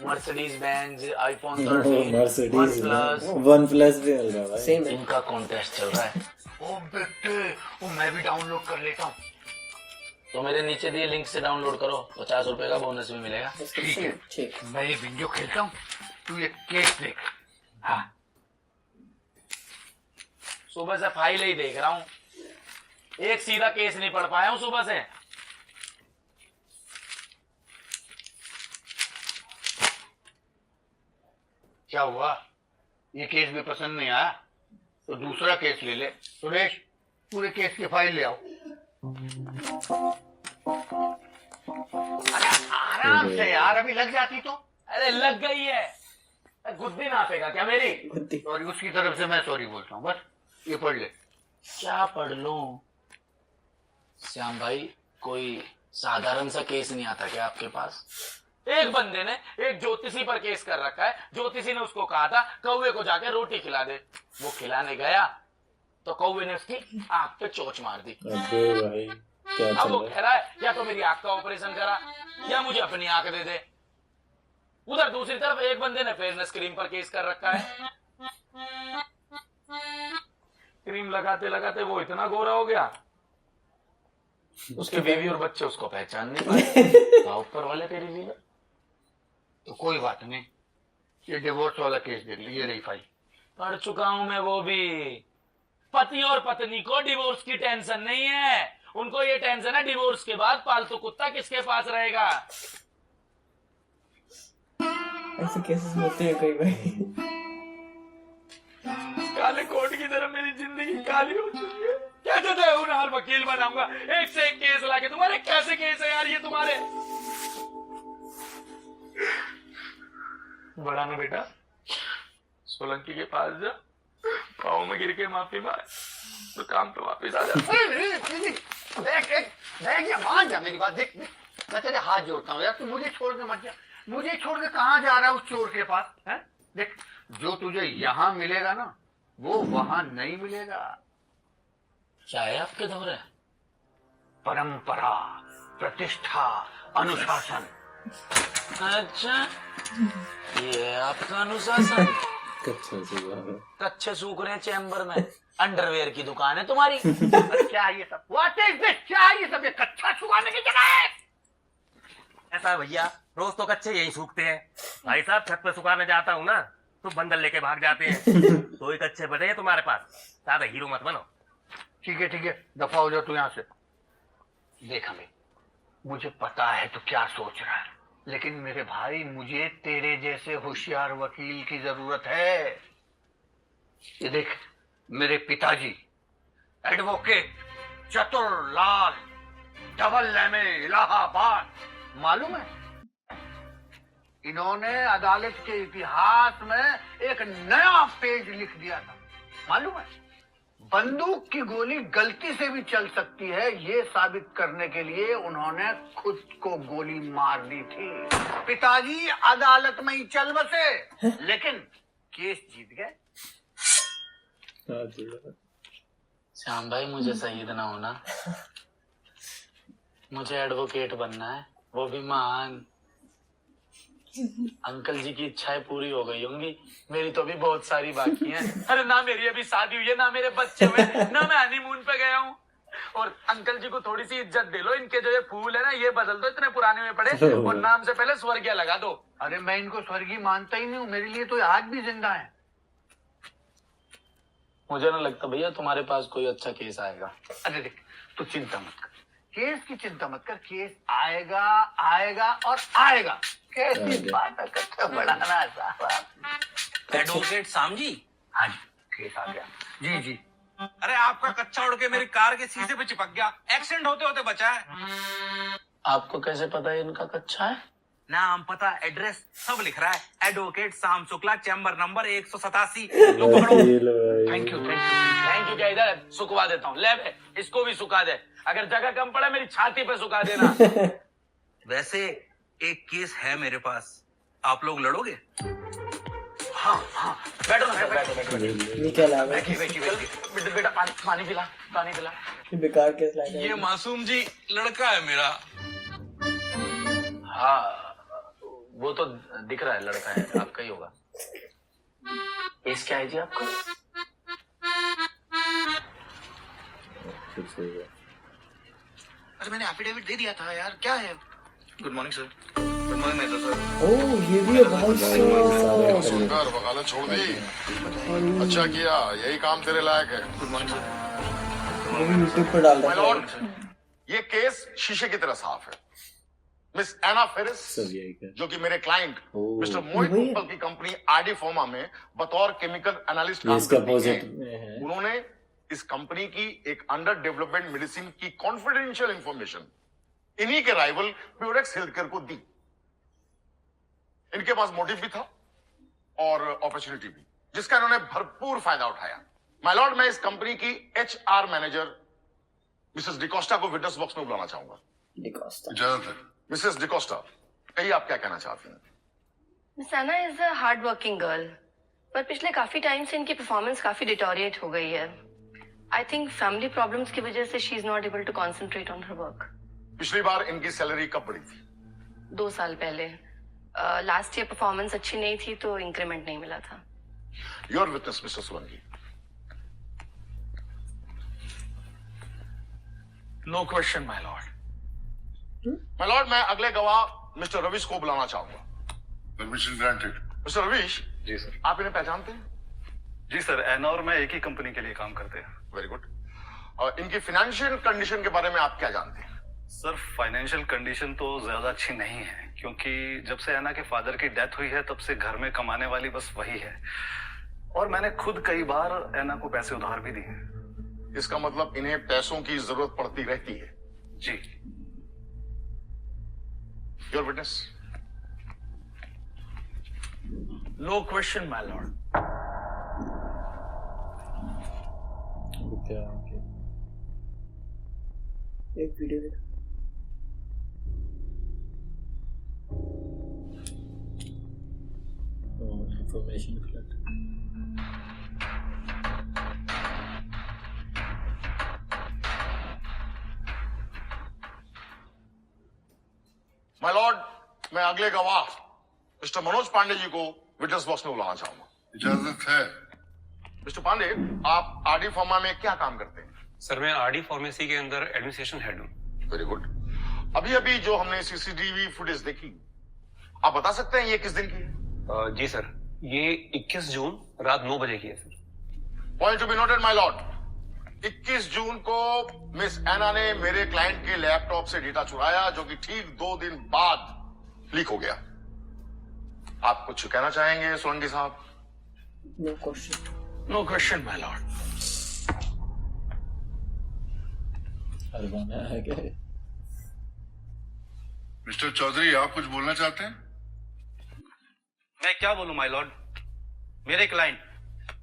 Mercedes Benz, iPhone 13, one plus भी मिल रहा है भाई। सेम इनका कॉन्टेस्ट चल रहा है। ओ बेटे, वो मैं भी डाउनलोड कर लेता हूँ। तो मेरे नीचे दिए लिंक से डाउनलोड करो, 50 रुपए का बोनस भी मिलेगा। ठीक है, ठीक। मैं ये विंडो खेलता हूँ, तू ये केस देख। हाँ, सुबह से फाइल ही देख रहा हूँ, एक सीधा केस नहीं पढ़ पाया हूँ सुबह से। क्या हुआ? ये केस भी पसंद नहीं आया तो दूसरा केस ले ले। सुरेश, पूरे केस की फाइल ले आओ। अरे आराम से यार, अभी लग जाती तो। अरे लग गई है, गुद्दी नापेगा क्या मेरी? सॉरी, उसकी तरफ से मैं सॉरी बोलता हूँ। बस ये पढ़ ले। क्या पढ़ लूं? श्याम भाई, कोई साधारण सा केस नहीं आता क्या आपके पास? एक बंदे ने एक ज्योतिषी पर केस कर रखा है। ज्योतिषी ने उसको कहा था कौवे को जाके रोटी खिला दे। वो खिलाने गया तो कौवे ने उसकी आंख पे चोंच मार दी। अबे भाई, क्या अब वो चल कह रहा है या तो मेरी आंख का ऑपरेशन करा या मुझे अपनी आंख दे दे। उधर दूसरी तरफ एक बंदे ने फेयरनेस क्रीम पर केस कर रखा है। क्रीम लगाते लगाते वो इतना गोरा हो गया, उसके बीवी और बच्चे उसको पहचान नहीं पाए। ऊपर वाले तेरी लीला। तो कोई बात नहीं, ये डिवोर्स वाला केस देख ली, ये रही फाइल। पढ़ चुका हूं मैं वो भी। पति और पत्नी को डिवोर्स की टेंशन नहीं है, उनको ये टेंशन है डिवोर्स के बाद पालतू कुत्ता किसके पास रहेगा। ऐसे केसेस होते हैं कई भाई। काले कोट की तरह मेरी जिंदगी काली हो चुकी है। कहते थे हर वकील बनाऊंगा, एक से एक केस लाके। तुम्हारे कैसे केस है यार ये तुम्हारे? बड़ा ना बेटा, सोलंकी के पास जा, पाँव में गिर के माफी मांग, तो काम पे वापस आ जा। देख, मान जा मेरी बात। देख, मैं तेरे हाथ जोड़ता हूँ यार, तू मुझे छोड़ के मत जा। मुझे छोड़ के कहाँ जा रहा है उस चोर के पास? है देख, जो तुझे यहाँ मिलेगा ना, वो वहां नहीं मिलेगा। क्या है आपके दौरे? परंपरा, प्रतिष्ठा, अनुशासन। अच्छा, ये है आपका अनुशासन। कच्चे सूख रहे हैं चैम्बर में। अंडरवेयर की दुकान है तुम्हारी। क्या ये सब? What is this? क्या ये सब? ये कच्चा सुखाने की जगह है? ऐसा है भैया, रोज तो कच्चे यही सूखते हैं। भाई साहब, छत पे सुखाने जाता हूँ ना तो बंदर लेके भाग जाते हैं। तो ही कच्चे बचे हैं तुम्हारे पास, ज्यादा हीरो मत बनो। ठीक है, दफा हो जाओ तू यहाँ से। देख हमें, मुझे पता है तू क्या सोच रहा है, लेकिन मेरे भाई, मुझे तेरे जैसे होशियार वकील की जरूरत है। ये देख, मेरे पिताजी एडवोकेट चतुर लाल डबल एमए इलाहाबाद, मालूम है? इन्होंने अदालत के इतिहास में एक नया पेज लिख दिया था, मालूम है? बंदूक की गोली गलती से भी चल सकती है, ये साबित करने के लिए उन्होंने खुद को गोली मार दी थी। पिताजी अदालत में ही चल बसे, लेकिन केस जीत गए। श्याम भाई, मुझे शहीद ना होना, मुझे एडवोकेट बनना है वो भी महान। अंकल जी की इच्छाएं पूरी हो गई होंगी, मेरी तो अभी बहुत सारी बाकी हैं। अरे ना मेरी अभी शादी हुई है, ना मेरे बच्चे हुए, ना मैं हनीमून पे गया हूँ। और अंकल जी को थोड़ी सी इज्जत दे लो, इनके जो ये फूल है ना ये बदल दो, इतने पुराने हुए पड़े, और नाम से पहले स्वर्गीय लगा दो। अरे मैं इनको स्वर्गीय मानता ही नहीं हूँ, मेरे लिए तो आज भी जिंदा है। मुझे ना लगता भैया तुम्हारे पास कोई अच्छा केस आएगा। अरे देख, तू चिंता मत कर, केस की चिंता मत कर, केस आएगा आएगा और आएगा। केस की बात करते बढ़ाना साहब। एडवोकेट साम जी। हाँ जी, केस आ गया। जी जी। अरे आपका कच्चा उड़ के मेरी कार के शीशे पे चिपक गया, एक्सीडेंट होते होते बचा है। आपको कैसे पता है इनका कच्चा है? नाम पता एड्रेस सब लिख रहा है, एडवोकेट साम Shukla, chamber number 187। Thank you क्या, इधर सुखवा देता हूँ। ले बे, इसको भी सुखा दे, अगर जगह कम पड़े मेरी छाती पे सुखा देना। वैसे एक केस है मेरे पास, आप लोग लड़ोगे? हाँ हाँ, बैठो ना सर, बैठो। ये क्या लाभ है? बेटा पानी पिला। बेकार केस लाया। ये मासूम जी लड़का है मेरा। हाँ वो तो दिख रहा है, लड़का है, आपका ही होगा। केस क्या है जी आपका? अरे मैंने एफिडेविट दे दिया था यार, क्या है? Good morning sir. Good morning Mehta sir. Oh ये भी है भाई साहब। सुनकर वकालत छोड़ दी, अच्छा किया, यही काम तेरे लायक है। Good morning sir. वो भी यूट्यूब पर डाल माय रहा लॉर्ड, ये केस शीशे की तरह साफ है। मिस एना फेरिस, जो कि मेरे क्लाइंट मिस्टर मोहित उपल की कंपनी आरडी फार्मा में बतौर केमिकल एनालिस्ट काम करती हैं, उन्होंने इस कंपनी की एक अंडर डेवलपमेंट मेडिसिन की कॉन्फिडेंशियल इंफॉर्मेशन इन्हीं के राइवल प्योरेक्स हेल्थकेयर को दी। इनके पास मोटिव भी था और अपॉर्चुनिटी भी, जिसका इन्होंने भरपूर फायदा उठाया। माय लॉर्ड, मैं इस कंपनी की एचआर मैनेजर मिसेस डिकोस्टा को विटनेस बॉक्स में बुलाना चाहूंगा। इजाजत है। मिसेस डिकोस्टा, कहिए आप क्या कहना चाहती हैं? Miss Anna is a hard working girl, पर पिछले काफी टाइम से इनकी परफॉर्मेंस काफी डिटोरिएट हो गई है। आई थिंक फैमिली प्रॉब्लम्स की वजह से she is not able to concentrate on her work. पिछली बार इनकी सैलरी कब बढ़ी थी? 2 साल पहले। लास्ट ईयर परफॉर्मेंस अच्छी नहीं थी तो इंक्रीमेंट नहीं मिला था। Your witness mister Solanki. No question my lord. My lord, मैं अगले गवाह मिस्टर रविश को बुलाना चाहूंगा। Permission granted. मिस्टर रविश। जी सर। आप इन्हें पहचानते हैं? जी सर, एना और मैं एक ही कंपनी के लिए काम करते हैं। Very good. और इनकी फाइनेंशियल कंडीशन के बारे में आप क्या जानते हैं? सर फाइनेंशियल कंडीशन तो ज्यादा अच्छी नहीं है, क्योंकि जब से एना के फादर की डेथ हुई है तब से घर में कमाने वाली बस वही है, और मैंने खुद कई बार एना को पैसे उधार भी दिए। इसका मतलब इन्हें पैसों की जरूरत पड़ती रहती है? जी। Your witness. No question my lord. एक वीडियो इंफॉर्मेशन फ्लड। माय लॉर्ड, मैं अगले गवाह मिस्टर मनोज पांडे जी को विटनेस बॉक्स में बुलाना चाहूंगा। इजाजत है। मिस्टर पांडे, आप आरडी फार्मा में क्या काम करते हैं? सर मैं आरडी फार्मेसी के अंदर एडमिनिस्ट्रेशन हेड हूँ। Very good. अभी अभी जो हमने सीसीटीवी फुटेज देखी, आप बता सकते हैं ये किस दिन की है? जी सर, ये 21 जून रात 9 बजे की है sir. Point to be noted my Lord, 21 जून को मिस एना ने मेरे क्लाइंट के लैपटॉप से डेटा चुराया, जो कि ठीक 2 दिन बाद लीक हो गया। आप कुछ कहना चाहेंगे सोलंकी साहब? No question. No question my lord. Mister Chaudhary, आप कुछ बोलना चाहते हैं? मैं क्या बोलूं माय लॉर्ड, मेरे क्लाइंट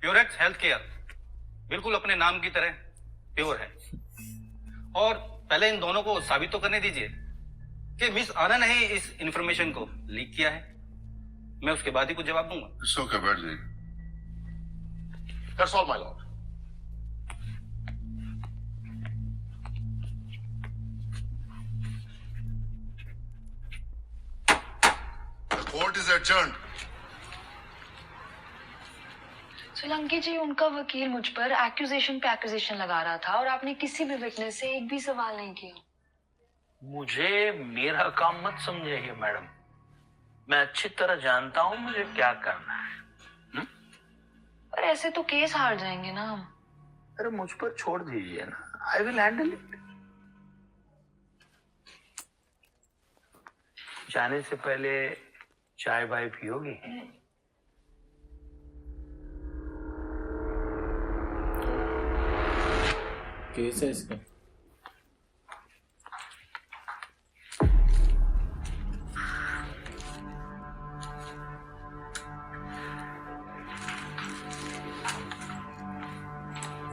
प्योरेक्स हेल्थ केयर बिल्कुल अपने नाम की तरह प्योर है, और पहले इन दोनों को साबित तो करने दीजिए कि मिस आना ने ही इस इंफॉर्मेशन को लीक किया है। मैं उसके बाद ही कुछ जवाब दूंगा। ओके, बैठ जाइए। That's all my lord. Court is adjourned. Solanki ji, उनका वकील मुझ पर एक्यूजेशन पे एक्यूजेशन लगा रहा था और आपने किसी भी विटनेस से एक भी सवाल नहीं किया। मुझे मेरा काम मत समझिए मैडम, मैं अच्छी तरह जानता हूँ मुझे क्या करना है। पर ऐसे तो केस हार जाएंगे ना हम। अरे मुझ पर छोड़ दीजिए ना, आई विल हैंडल इट। जाने से पहले चाय बाय पियोगी? केस है इसका।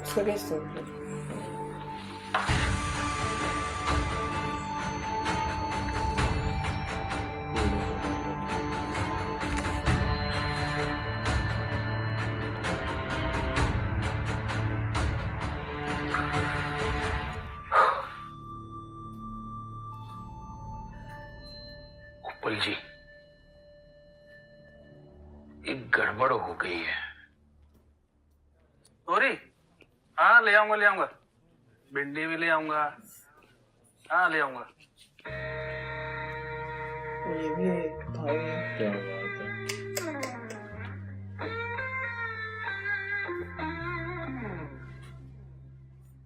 उसका केस तो जी, एक गड़बड़ हो गई है। सॉरी, हाँ ले आऊंगा, भिंडी भी ले आऊंगा, हाँ ले आऊंगा। ये भी एक भाई है। क्या बात है।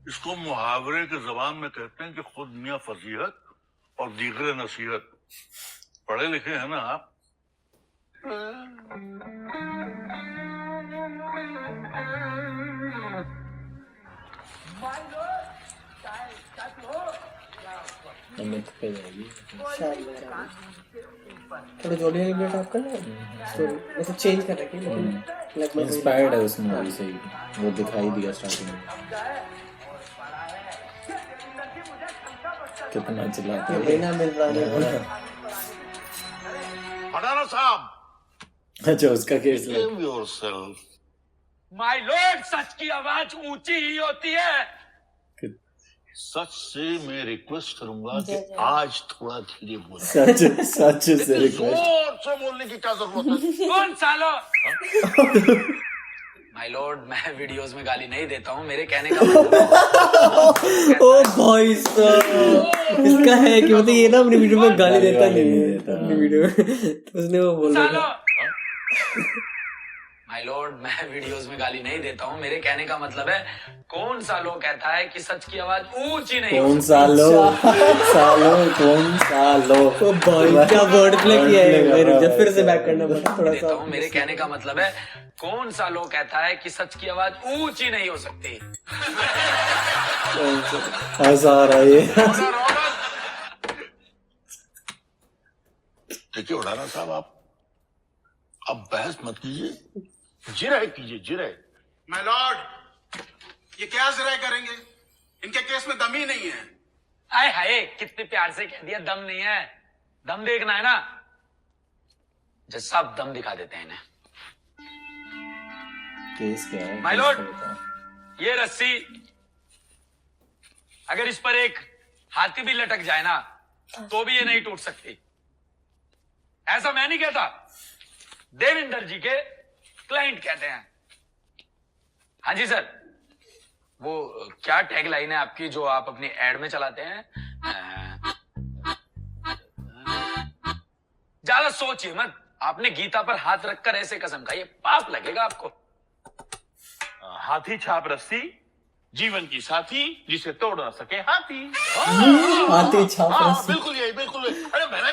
इसको मुहावरे के जबान में कहते हैं कि खुद मियां फजीहत और दीगरे नसीहत। पढ़े लिखे हैं ना आप? अमित पे जाएगी थोड़ा जॉली एलिमिनेट आपका ना स्टोरी वैसे चेंज कर रखी है, लेकिन लगभग इंस्पायर्ड है उस मूवी से ही, वो दिखाई दिया स्टार्टिंग में। कितना चिल्लाते हैं। बिना मिल रहा है। फटाना साहब, अच्छा उसका केस ले। Save yourself. माय लॉर्ड, सच की आवाज ऊंची ही होती है। सच से मैं रिक्वेस्ट करूंगा कि आज थोड़ा धीरे बोले। सच से रिक्वेस्ट। जोर से बोलने की क्या जरूरत है? कौन सालो? माय लॉर्ड, मैं वीडियोस में गाली नहीं देता हूँ, मेरे कहने का मतलब। ओ भाई साहब, इसका है कि मतलब ये ना अपनी वीडियो में गाली देता नहीं है अपनी वीडियो में, तो उसने वो बोला था। माय लॉर्ड, मैं वीडियोस में गाली नहीं देता हूँ, मेरे कहने का मतलब है कौन सा लोग कहता है कि सच की आवाज ऊंची नहीं कौन सा लोग कौन सा लोग। ओ भाई क्या वर्ड प्ले किया है। जब फिर से बैक करना पड़ा थोड़ा सा। मेरे कहने का मतलब है कौन सा लोग कहता है कि सच की आवाज ऊंची नहीं हो सकती। ऐसा आ रहा है। देखिए उड़ाना साहब, आप बहस मत कीजिए, जिरह कीजिए, जिरह। माय लॉर्ड, ये क्या जिरह करेंगे? इनके केस में दम ही नहीं है। आए हाय, कितने प्यार से कह दिया दम नहीं है। दम देखना है ना, जज साहब दम दिखा देते हैं इन्हें। केस क्या है? माय लॉर्ड, ये रस्सी अगर इस पर एक हाथी भी लटक जाए ना तो भी ये नहीं टूट सकती। ऐसा मैं नहीं कहता, देवेंद्र जी के क्लाइंट कहते हैं। हाँ जी सर, वो क्या टैग लाइन है आपकी जो आप अपनी एड में चलाते हैं? ज्यादा सोचिए मत, आपने गीता पर हाथ रखकर ऐसे कसम खाई, पाप लगेगा आपको। हाथी छाप रस्सी, जीवन की साथी, जिसे तोड़ ना सके हाथी। हाथी छाप रस्सी, बिल्कुल यही, बिल्कुल यही। अरे मैंने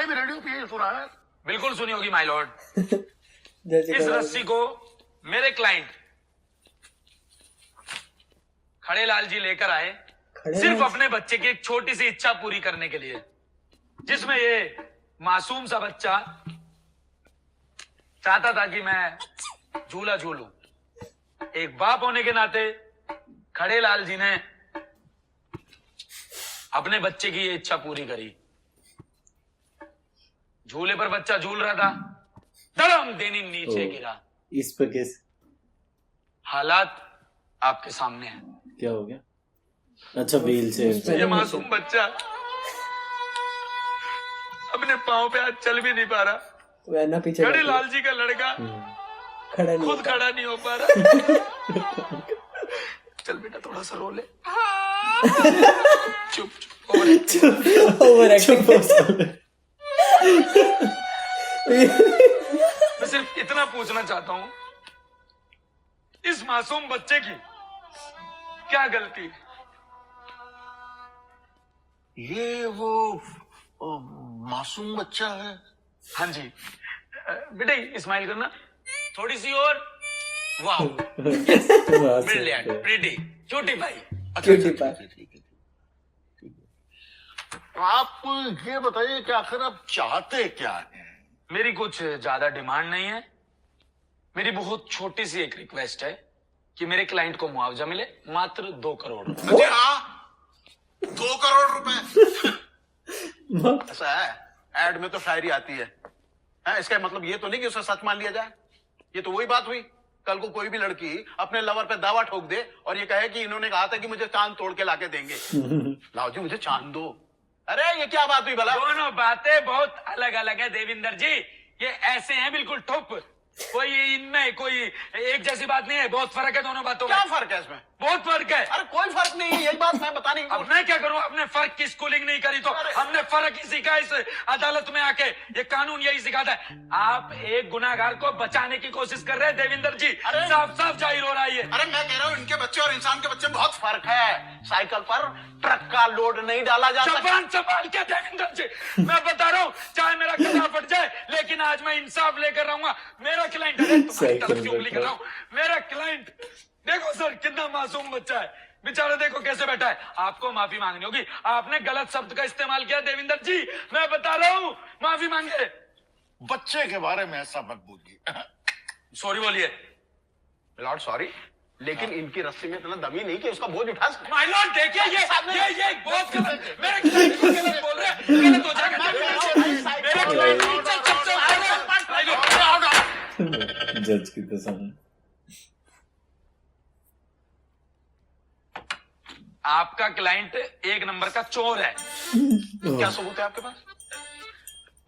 भी रेडियो पे यही सुना है। बिल्कुल सुनी होगी माय लॉर्ड। इस रस्सी को मेरे क्लाइंट खड़े लाल जी लेकर आए सिर्फ अपने बच्चे की एक छोटी सी इच्छा पूरी करने के लिए, जिसमें ये मासूम सा बच्चा चाहता था कि मैं झूला झूलूं। एक बाप होने के नाते खड़े लाल जी ने अपने बच्चे की ये इच्छा पूरी करी। झूले पर बच्चा झूल रहा था, धड़म देनी नीचे गिरा। इस पर केस? हालात आपके सामने हैं। क्या हो गया? अच्छा, व्हील चेयर। ये मासूम बच्चा अपने पांव पे आज चल भी नहीं पा रहा। तो ऐना पीछे खड़े लाल जी का लड़का खड़ा नहीं खुद खड़ा नहीं हो पा रहा। चल बेटा थोड़ा सा रो ले। चुप ओवर एक्टिंग। मैं सिर्फ इतना पूछना चाहता हूँ, इस मासूम बच्चे की क्या गलती है? ये वो मासूम बच्चा है। हाँ जी बेटे स्माइल करना थोड़ी सी और। वाह ब्रिलियंट प्रीटी क्यूटी भाई। Cutie pie. आप ये बताइए कि आखिर आप चाहते क्या हैं? मेरी कुछ ज्यादा डिमांड नहीं है, मेरी बहुत छोटी सी एक रिक्वेस्ट है कि मेरे क्लाइंट को मुआवजा मिले, मात्र 2 करोड़ रुपए। जी हाँ, 2 करोड़ रुपए। ऐसा है, एड में तो शायरी आती है। इसका मतलब ये तो नहीं कि उसे सच मान लिया जाए। ये तो वही बात हुई, कल को कोई भी लड़की अपने लवर पे दावा ठोक दे और ये कहे कि इन्होंने कहा था कि मुझे चांद तोड़ के लाके देंगे। लाओ जी मुझे चांद दो। अरे ये क्या बात हुई भला? दोनों बातें बहुत अलग अलग है देविंदर जी, ये ऐसे हैं बिल्कुल ठोप। कोई इनमें कोई एक जैसी बात नहीं है, बहुत फर्क है दोनों बातों में। क्या फर्क है इसमें? बहुत फर्क है। अरे कोई फर्क नहीं है, यही बात मैं बताने की। अब मैं क्या करूं, आपने फर्क की स्कूलिंग नहीं करी तो हमने फर्क ही सीखा इस अदालत में आके। ये कानून यही सिखाता है। आप एक गुनाहगार को बचाने की कोशिश कर रहे हैं देविंदर जी, साफ साफ जाहिर हो रहा है। अरे मैं कह रहा हूँ इनके बच्चे और इंसान के बच्चे में बहुत फर्क है। साइकिल पर ट्रक का लोड नहीं डाला जाता। जबान संभाल के देविंदर जी, मैं बता रहा हूँ चाहे मेरा गला फट जाए लेकिन आज मैं इंसाफ लेकर रहूंगा। मेरा क्लाइंट कर रहा हूँ, मेरा क्लाइंट देखो सर कितना मासूम बच्चा है, बेचारा देखो कैसे बैठा है। आपको माफी मांगनी होगी, आपने गलत शब्द का इस्तेमाल किया देविंदर जी, मैं बता रहा हूँ माफी मांगे। बच्चे के बारे में ऐसा मत बोलिए। सॉरी बोलिए। लॉर्ड सॉरी, लेकिन इनकी रस्सी में इतना दम ही नहीं कि उसका बोझ उठा सके। माय लॉर्ड देखिए ये बहुत गलत, मेरे क्लाइंट को गलत बोल रहे हैं, गलत हो जाएगा। मेरे क्लाइंट जज की कसम। आपका क्लाइंट एक नंबर का चोर है। क्या सबूत है आपके पास?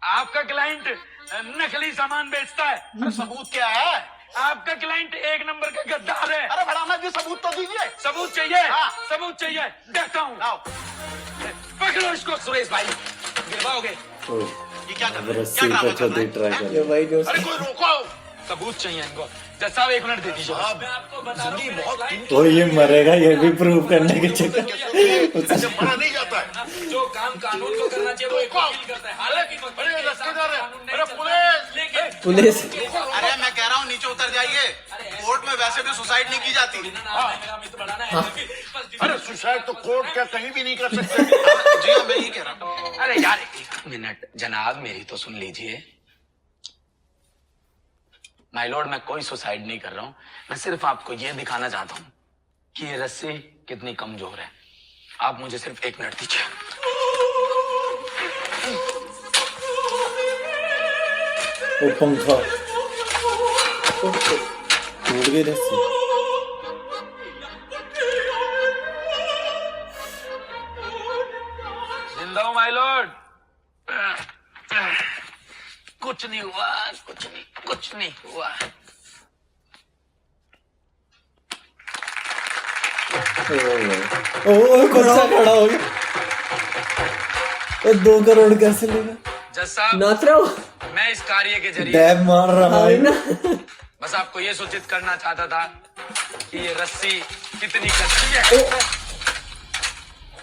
आपका क्लाइंट नकली सामान बेचता है। अरे सबूत क्या है? आपका क्लाइंट एक नंबर का गद्दार है। अरे भला जी सबूत तो दीजिए। सबूत चाहिए? हाँ। सबूत चाहिए, देता हूँ। पकड़ो इसको सुरेश भाई, गिरवाओगे। ये क्या कर रहे हैं? अरे कोई रोको, सबूत चाहिए इनको। जज साहब 1 मिनट दे दीजिए। मैं आपको बता रहा हूँ बहुत ओ ये मरेगा ये भी प्रूव करने के चक्कर। मरा नहीं जाता है। जो काम कानून को करना चाहिए वो एक वकील करता है। हालांकि पुलिस। अरे मैं कह रहा हूँ नीचे उतर जाइए, कोर्ट में वैसे भी सुसाइड नहीं की जाती। अरे सुसाइड तो कोर्ट क्या कहीं भी नहीं कर सकते। जी हाँ मैं ही कह रहा हूँ। अरे यार 1 मिनट जनाब, मेरी तो सुन लीजिए। माय लॉर्ड मैं कोई सुसाइड नहीं कर रहा हूं, मैं सिर्फ आपको यह दिखाना चाहता हूं कि ये रस्सी कितनी कमजोर है। आप मुझे सिर्फ 1 मिनट दीजिए। वो पंखा टूट गई रस्सी। जिंदा हूं माय लॉर्ड। कुछ नहीं हुआ, कुछ नहीं हुआ। ओ कौन सा खड़ा हो गया? 2 करोड़ कैसे लेगा? जज साहब नाच रहा हो? मैं इस कार्य के जरिए डैब मार रहा है ना। बस आपको ये सूचित करना चाहता था कि ये रस्सी कितनी कच्ची है।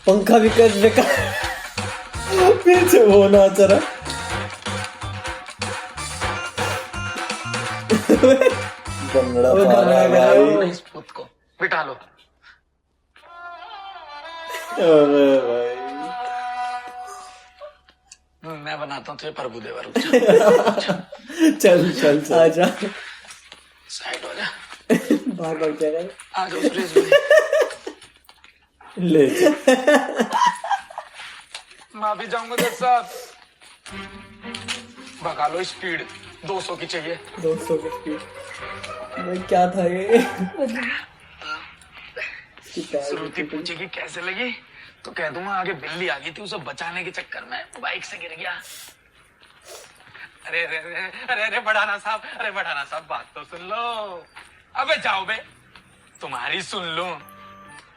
पंखा भी कर बेका पीछे वो नाच रहा। बंगड़ा भाई इस पुत को बिठा लो। अरे भाई मैं बनाता हूँ तुझे प्रभु देवा। चल आजा, साइड हो जा। बाहर भाग जाएगा। आ जाओ सुरेश भाई। ले माफी चाहूंगा जज साहब। भगा लो, स्पीड 200 की चाहिए। 200 की स्पीड में क्या था ये? श्रुति पूछेगी कैसे लगी तो कह दूंगा आगे बिल्ली आ गई थी, उसे बचाने के चक्कर में बाइक से गिर गया। अरे अरे अरे अरे अरे बढ़ाना साहब, अरे बढ़ाना साहब बात तो सुन लो। अबे जाओ बे, तुम्हारी सुन लो।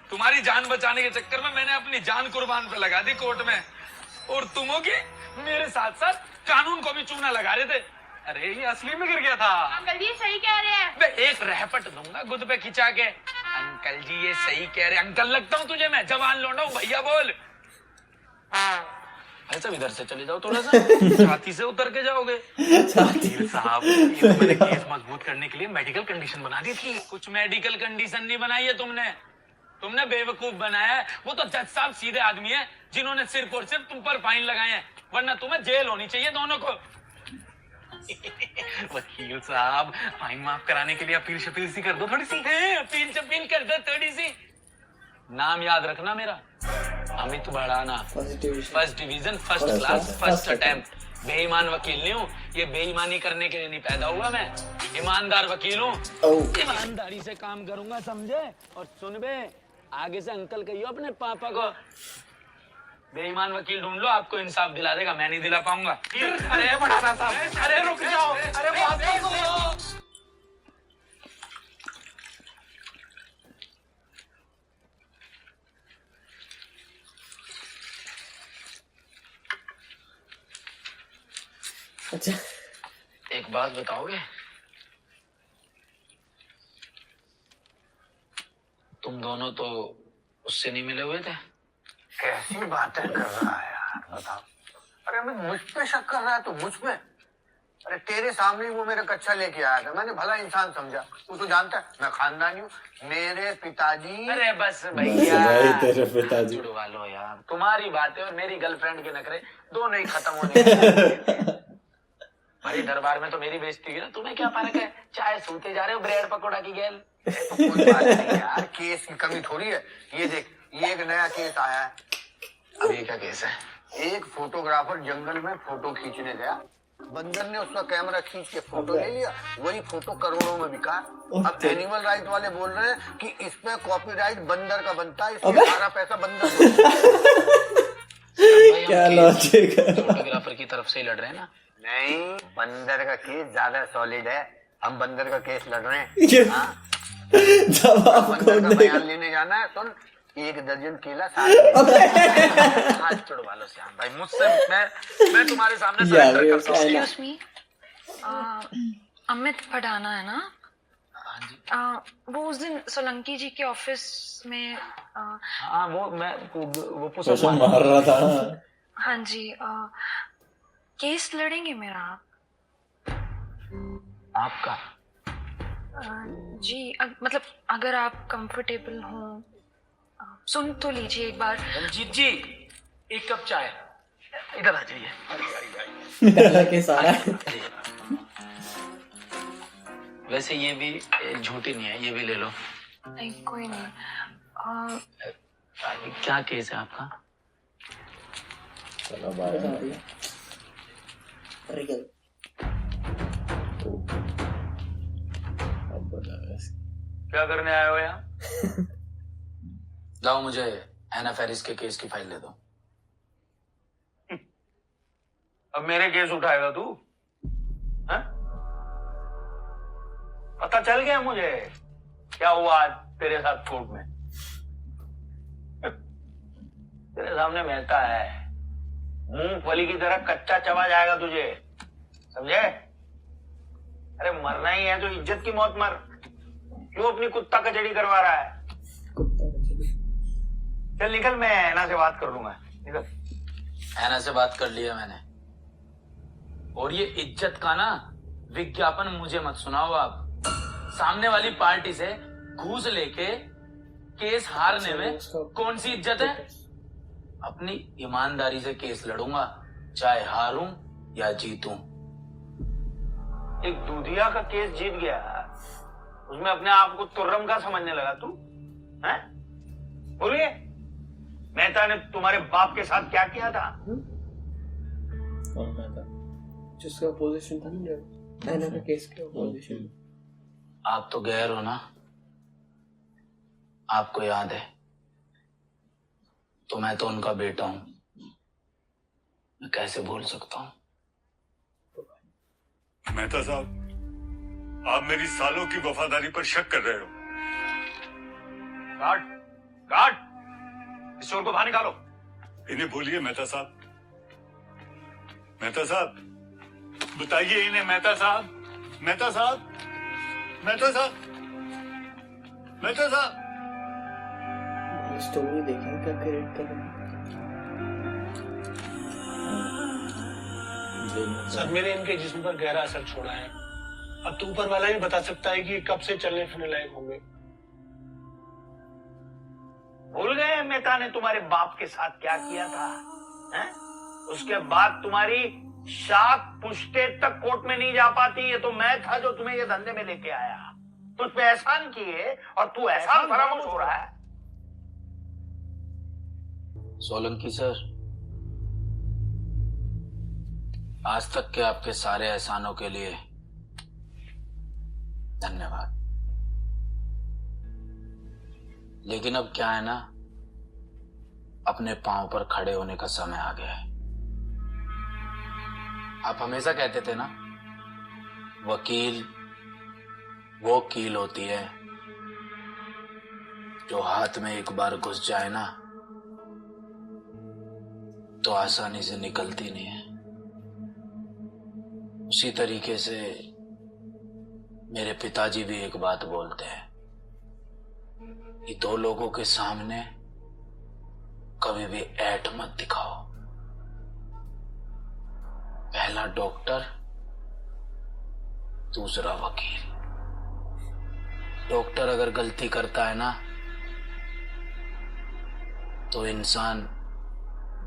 तुम्हारी जान बचाने के चक्कर में मैंने अपनी जान कुर्बान पे लगा दी कोर्ट में, और तुम हो कि मेरे साथ साथ कानून को भी चूना लगा रहे थे। अरे ये असली में गिर गया था। अंकल जी सही कह रहे हैं। बे एक रहपट दूंगा गुद पे खिंचा के। अंकल जी ये सही कह रहे। अंकल लगता हूँ तुझे मैं? जवान लौंडा हूँ, भैया बोल। भाई साहब इधर से चले जाओ थोड़ा सा, छाती से उतर के जाओगे। वकील साहब ये तो मैंने केस मजबूत करने के लिए मेडिकल कंडीशन बना दी थी। कुछ मेडिकल कंडीशन नहीं बनाई है तुमने बेवकूफ बनाया है। वो तो जज साहब सीधे आदमी है जिन्होंने सिर्फ और सिर्फ तुम पर फाइन लगाए हैं, वरना तुम्हें जेल होनी चाहिए दोनों को। वकील साहब फाइन माफ कराने के लिए अपील शपील सी कर दो थोड़ी सी। अपील शपील कर दो थोड़ी सी। नाम याद रखना मेरा, Amit Bhadana, first division, first class, first attempt. बेईमान वकील नहीं हूँ, ये बेईमानी करने के लिए नहीं पैदा हुआ मैं। ईमानदार वकील हूँ, ईमानदारी से काम करूंगा, समझे? और सुन बे, आगे से अंकल कहियो अपने पापा को। बेईमान वकील ढूंढ लो, आपको इंसाफ दिला देगा, मैं नहीं दिला पाऊंगा। अरे बढ़ाना साहब, अरे रुक जाओ, अरे बात तो सुनो। अच्छा एक बात बताओगे? तुम दोनों तो उससे नहीं मिले हुए थे? कैसी बातें कर रहा है यार, बताओ। अरे मैं मुझ पे शक कर रहा है तो मुझ पे? अरे तेरे सामने वो मेरा कच्चा लेके आया था, मैंने भला इंसान समझा। तू तो जानता है मैं खानदानी हूँ, मेरे पिताजी। अरे बस भैया, तेरे पिताजी जुड़वा लो यार। तुम्हारी बातें और मेरी गर्लफ्रेंड के नखरे दोनों ही खत्म होने भाई दरबार में तो मेरी बेइज्जती हुई ना, तुम्हें क्या फर्क है? चाहे सूते जा रहे हो ब्रेड पकौड़ा की गैल। तो कोई बात नहीं यार, केस की कमी थोड़ी है। ये देख, ये एक नया केस आया है। अब ये क्या केस है? एक फोटोग्राफर जंगल में फोटो खींचने गया, बंदर ने उसका कैमरा खींच के फोटो ले लिया, वही फोटो करोड़ों में बिका। अब एनिमल राइट वाले बोल रहे हैं कि इसमें कॉपीराइट बंदर का बनता है, इसलिए सारा पैसा बंदर क्या लॉजिक है? फोटोग्राफर की तरफ से ही लड़ रहे हैं ना? नहीं, बंदर का केस ज्यादा सॉलिड है, हम बंदर का केस लड़ रहे हैं। हाँ? बंदर का बयान लेने जाना है, सुन, 1 दर्जन केला हाथ छुड़वा लो श्याम भाई मुझसे। मैं तुम्हारे सामने सरेंडर करता हूं। एक्सक्यूज मी, अमित भड़ाना है ना? वो उस दिन सोलंकी जी के ऑफिस में हाँ वो मैं वो क्वेश्चन मार रहा था। हाँ जी, केस लड़ेंगे मेरा आपका? जी मतलब अगर आप कंफर्टेबल हो, सुन तो लीजिए एक बार। रंजीत जी 1 कप चाय इधर आ जाइए। पहला केस आ रहा है। वैसे ये भी झूठी नहीं है, ये भी ले लो। नहीं कोई नहीं। क्या केस है आपका? चलो बाय। क्या करने आए हो यहाँ? जाओ मुझे एना फेरिस के केस की फाइल दे दो। अब मेरे केस उठाएगा तू? हाँ? पता चल गया मुझे क्या हुआ आज तेरे साथ कोर्ट में। तेरे सामने महता है, मूंगफली की तरह कच्चा चबा जाएगा तुझे, समझे? अरे मरना ही है तो इज्जत की मौत मर। क्यों अपनी कुत्ता कचड़ी करवा रहा है? चल निकल, मैं ऐना से बात कर लूंगा। निकल। ऐना से बात कर लिया मैंने, और ये इज्जत का ना विज्ञापन मुझे मत सुनाओ आप। सामने वाली पार्टी से घूस लेके केस हारने में कौन सी इज्जत है? अपनी ईमानदारी से केस लड़ूंगा, चाहे हारूं या जीतूं। एक दूधिया का केस जीत गया, उसमें अपने आप को तुर्रम का समझने लगा तू? हैं? बोलिए, मेहता ने तुम्हारे बाप के साथ क्या किया था? कौन मेहता? जिसका अपोजिशन था ना, ऐना का केस के अपोजिशन। आप तो गैर हो ना, आपको याद है? तो मैं तो उनका बेटा हूं, मैं कैसे भूल सकता हूं? मेहता साहब, आप मेरी सालों की वफादारी पर शक कर रहे हो। गार्ड, गार्ड, इस चोर को बाहर निकालो। इन्हें बोलिए मेहता साहब। मेहता साहब, बताइए इन्हें। मेहता साहब, मेहता साहब, मेहता साहब, मेहता साहब। स्टोरी देखा क्या क्रिएट कर रहे हैं। सर, मेरे इनके जिस्म पर गहरा असर छोड़ा है। अब तो ऊपर वाला ही बता सकता है कि कब से चलने फिरने लायक होंगे। भूल गए मेहता ने तुम्हारे बाप के साथ क्या किया था? हैं? उसके बाद तुम्हारी शाख पुश्ते तक कोर्ट में नहीं जा पाती। ये तो मैं था जो तुम्हें ये धंधे में लेके आया। तुझ पे एहसान किए और तू एहसान फरामोश हो रहा है। सोलंकी सर, आज तक के आपके सारे एहसानों के लिए धन्यवाद। लेकिन अब क्या है ना, अपने पांव पर खड़े होने का समय आ गया है। आप हमेशा कहते थे ना, वकील वो कील होती है जो हाथ में एक बार घुस जाए ना तो आसानी से निकलती नहीं है। उसी तरीके से मेरे पिताजी भी एक बात बोलते हैं कि दो लोगों के सामने कभी भी ऐठ मत दिखाओ। पहला डॉक्टर, दूसरा वकील। डॉक्टर अगर गलती करता है ना तो इंसान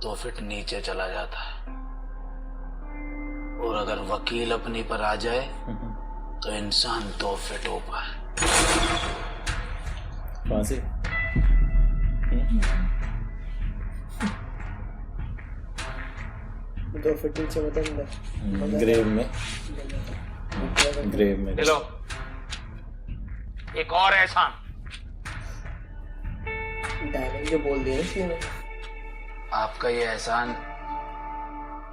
2 फीट नीचे चला जाता है, और अगर वकील अपनी पर आ जाए तो इंसान 2 फीट ऊपर। फांसी। 2 फीट नीचे मतलब ग्रेव में। ग्रेव में। लो, एक और एहसान। डायलॉग जो बोल दिया इसने। आपका ये एहसान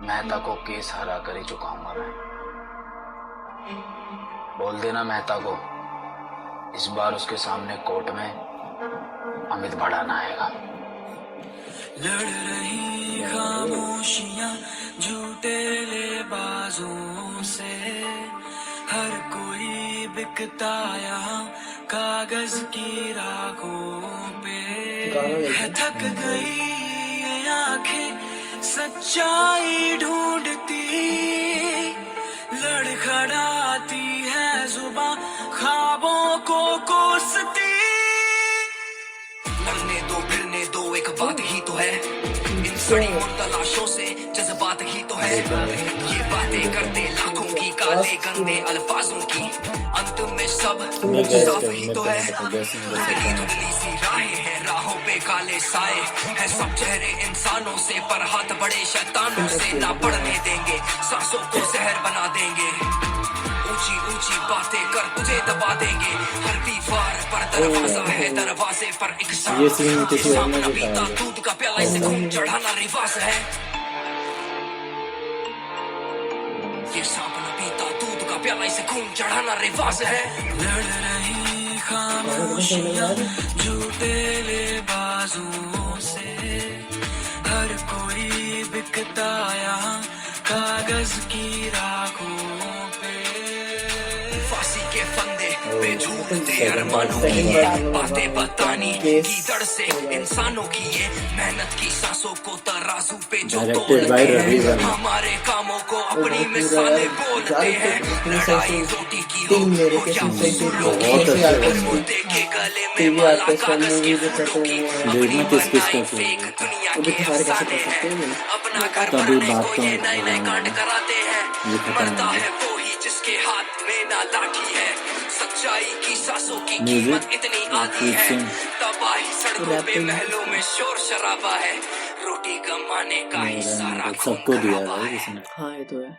मेहता को केस हरा कर ही चुकाऊंगा मैं। बोल देना मेहता को, इस बार उसके सामने कोर्ट में अमित भड़ाना आएगा। लड़ रही खामोशियां झूठे लेबाजों से, हर कोई बिकता यहाँ कागज की राखों पे। है थक गई ये आंखें सच्चाई ढूंढती, लड़खड़ाती है जुबां ख्वाबों को कोसती। मरने दो फिरने दो, एक बात ही तो है, इन सड़ी मुर्दा लाशों से जज्बात ही तो है। ये बातें करते लाखों की, काले गंदे अल्फाजों की, अंत में सब साफ ही तो है। धुंधली धुंधली सी राहें हैं, राहों पे काले साए हैं, सब चेहरे इंसानों से पर हाथ बड़े शैतानों से। ना पढ़ने देंगे, सांसों को जहर बना देंगे, ऊंची ऊंची बातें कर तुझे दबा देंगे। हर दीवार पर दरवाजा है, दरवाजे पर एक ये सीन किसी और ने पीता दूध का प्याला, इसे खून चढ़ाना रिवाज है। ये सांप न पीता दूध का प्याला, इसे खून चढ़ाना रिवाज है। लड़ रही खामोशियां झूठे लेबाजों से, हर कोई बिकता यहाँ कागज की राखों पे। फांसी के फंदे पे झूलते अरमानों की ये बातें बतानी कीचड़ से इंसानों की ये मेहनत की सांसों को तराजू पे जो तोलते हैं। हमारे कामों को अपनी मिसालें बोलते हैं। लड़ाई रोटी की हो या फूलों की, हर मुद्दे के गले में माला कागज के फूलों की। अपनी बनाई फेक दुनिया के अफसाने हैं, अपना घर बनाने को ये नए नए कांड कराते हैं। मरता है वो ही जिसके हाथ में ना लाठी है। सच्चाई की सांसों की कीमत इतनी आती है, तबाही सड़कों पे महलों में शोर शराबा है। रोटी कमाने का ही सारा सबको दिया है इसने। हाँ ये तो है।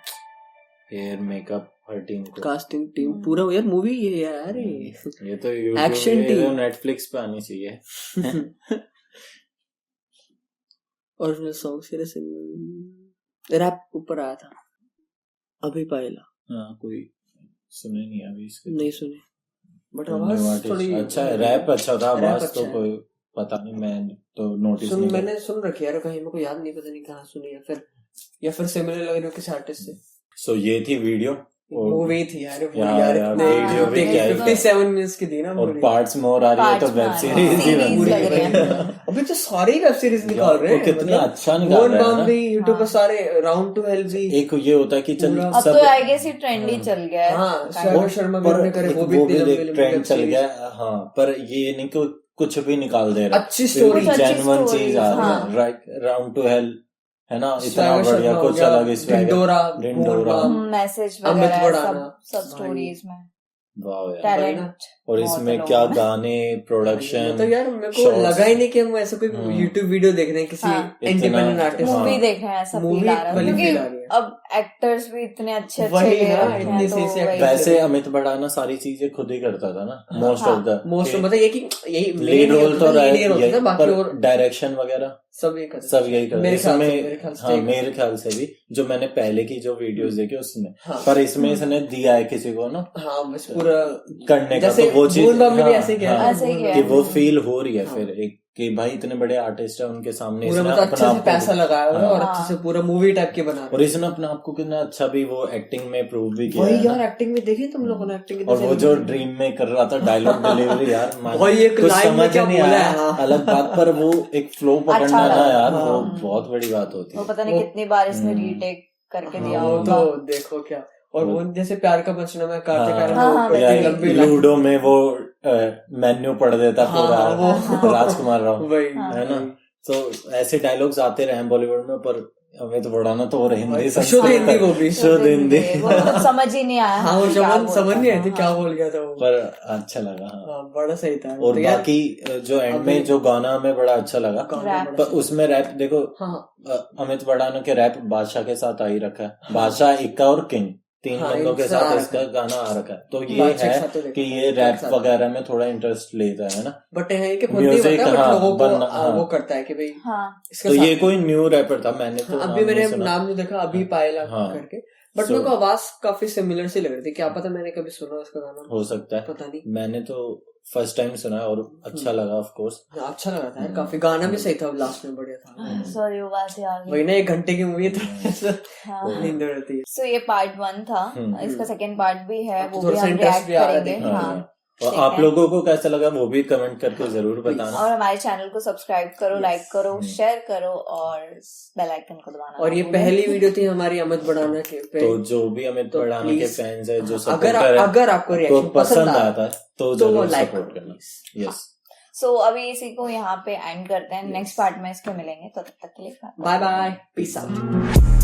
हेयर मेकअप हर टीम को, कास्टिंग टीम पूरा यार, मूवी ये यार ये तो एक्शन टीम नेटफ्लिक्स पे आनी चाहिए। ओरिजिनल सॉन्ग रैप ऊपर आया था अभी पहला। कोई सुने नहीं अभी इसके, नहीं सुने, बट आवाज थोड़ी अच्छा है, रैप अच्छा था, आवाज तो कोई पता नहीं, मैं तो नोटिस नहीं, मैंने सुन रखी है यार कहीं, मेरे को याद नहीं, पता नहीं कहाँ सुनी, या फिर सिमिलर लग रही हो किसी आर्टिस्ट से। सो ये थी वीडियो, वो भी थी यार, वीडियो भी क्या है, 57 मिनट्स की थी ना, और पार्ट्स मोर आ रही है, तो वेब सीरीज ही बन रही है। अभी तो सारे वेब सीरीज निकाल रहे हैं, कितना अच्छा निकाल रहे हैं ना, यूट्यूब पर सारे, राउंड टू हेल भी। एक ये होता है कि चल अब तो आई गेस ये ट्रेंड ही चल गया है। हाँ, सागर शर्मा भी अपने करे, वो भी ट्रेंड चल गया। हाँ, पर ये नहीं कि कुछ भी निकाल दे रहा, अच्छी स्टोरी, जेन्युइन चीज आ रही है, राउंड टू हेल है ना, इतना बढ़िया कुछ अलग, इस डिंडोरा मैसेज वगैरह सब स्टोरीज में, वाह यार, टैलेंट, और इसमें क्या गाने, प्रोडक्शन, तो यार मेरे को लगा ही नहीं कि हम ऐसा कोई यूट्यूब वीडियो देख रहे हैं किसी इंडिपेंडेंट आर्टिस्ट, मूवी देख रहे हैं, ऐसा फील आ रहा है, क्योंकि अब एक्टर्स भी इतने अच्छे वैसे अमित बड़ाना सारी चीजें खुद ही करता था ना, मोस्ट ऑफ मतलब ये कि यही लीड रोल तो रहा, डायरेक्शन वगैरह सब यही करते, मेरे ख्याल से भी, जो मैंने पहले की जो वीडियोस देखी उसमें, पर इसमें इसने दिया है किसी को ना, बस पूरा करने का, तो वो चीज ऐसे कि वो फील हो रही है फिर एक, कि भाई इतने बड़े आर्टिस्ट है, उनके सामने इसने अच्छे से पैसा लगाया हुआ है और अच्छे से पूरा मूवी टाइप के बना, और इसने अपने आप को कितना अच्छा भी वो एक्टिंग में प्रूव भी किया है यार, एक्टिंग में देखी तुम लोगों ने एक्टिंग, और वो जो ड्रीम में कर रहा था डायलॉग डिलीवरी यार, कुछ समझ नहीं आया, अलग बात, पर वो एक फ्लो पकड़ना ना यार, वो बहुत बड़ी बात होती है, वो पता नहीं कितनी बार इसने रीटेक करके दिया होगा, तो देखो क्या, और वो जैसे प्यार का बचना में कार्तिक लूडो में वो मेन्यू पढ़ देता पूरा, राजकुमार राव है ना, तो ऐसे डायलॉग्स आते रहे बॉलीवुड में, पर हमें तो बढ़ाना तो हो रही हिंदी, शुद्ध हिंदी, वो भी शुद्ध हिंदी, समझ ही नहीं आया, हाँ, वो समझ नहीं आई थी क्या बोल गया था वो, पर अच्छा लगा, हाँ बड़ा सही था। और बाकी जो एंड में जो गाना हमें बड़ा अच्छा लगा, पर उसमें रैप देखो, अमित बड़ाना के रैप बादशाह के साथ आ ही रखा है, बादशाह, इक्का और किंग, 3 बंदों के साथ इसका गाना आ रखा है, तो ये है कि ये रैप वगैरह में थोड़ा इंटरेस्ट लेता है ना, बट है कि म्यूजिक वो करता है कि भाई, तो ये कोई न्यू रैपर था, मैंने तो अभी मैंने नाम नहीं देखा, अभी पायला करके, बट मेरे को आवाज काफी सिमिलर सी लग रही थी, क्या पता मैंने कभी सुना उसका गाना, हो सकता है, पता नहीं, मैंने तो फर्स्ट टाइम सुना और अच्छा लगा, ऑफ कोर्स अच्छा लगा था काफी, गाना भी सही था, लास्ट में बढ़िया था, सॉरी वो बात याद नहीं, वही ना 1 घंटे की मूवी तो नींद रहती है। सो ये पार्ट 1 था, इसका सेकंड पार्ट भी है, वो भी हम रिएक्ट करेंगे, और आप लोगों को कैसा लगा वो भी कमेंट करके जरूर बताना, और हमारे चैनल को सब्सक्राइब करो, लाइक करो, शेयर करो, और बेल आइकन को दबाना। और ये पहली वीडियो थी हमारी अमित बड़ाना के, तो जो भी अमित बड़ाना के फैंस है, जो अगर आपको रिएक्शन पसंद आता है तो जरूर सपोर्ट करना। यस, सो अभी इसी को यहाँ पे एंड करते हैं, नेक्स्ट पार्ट में इसके मिलेंगे, तो तब तक के लिए बाय बाय, पीस आउट।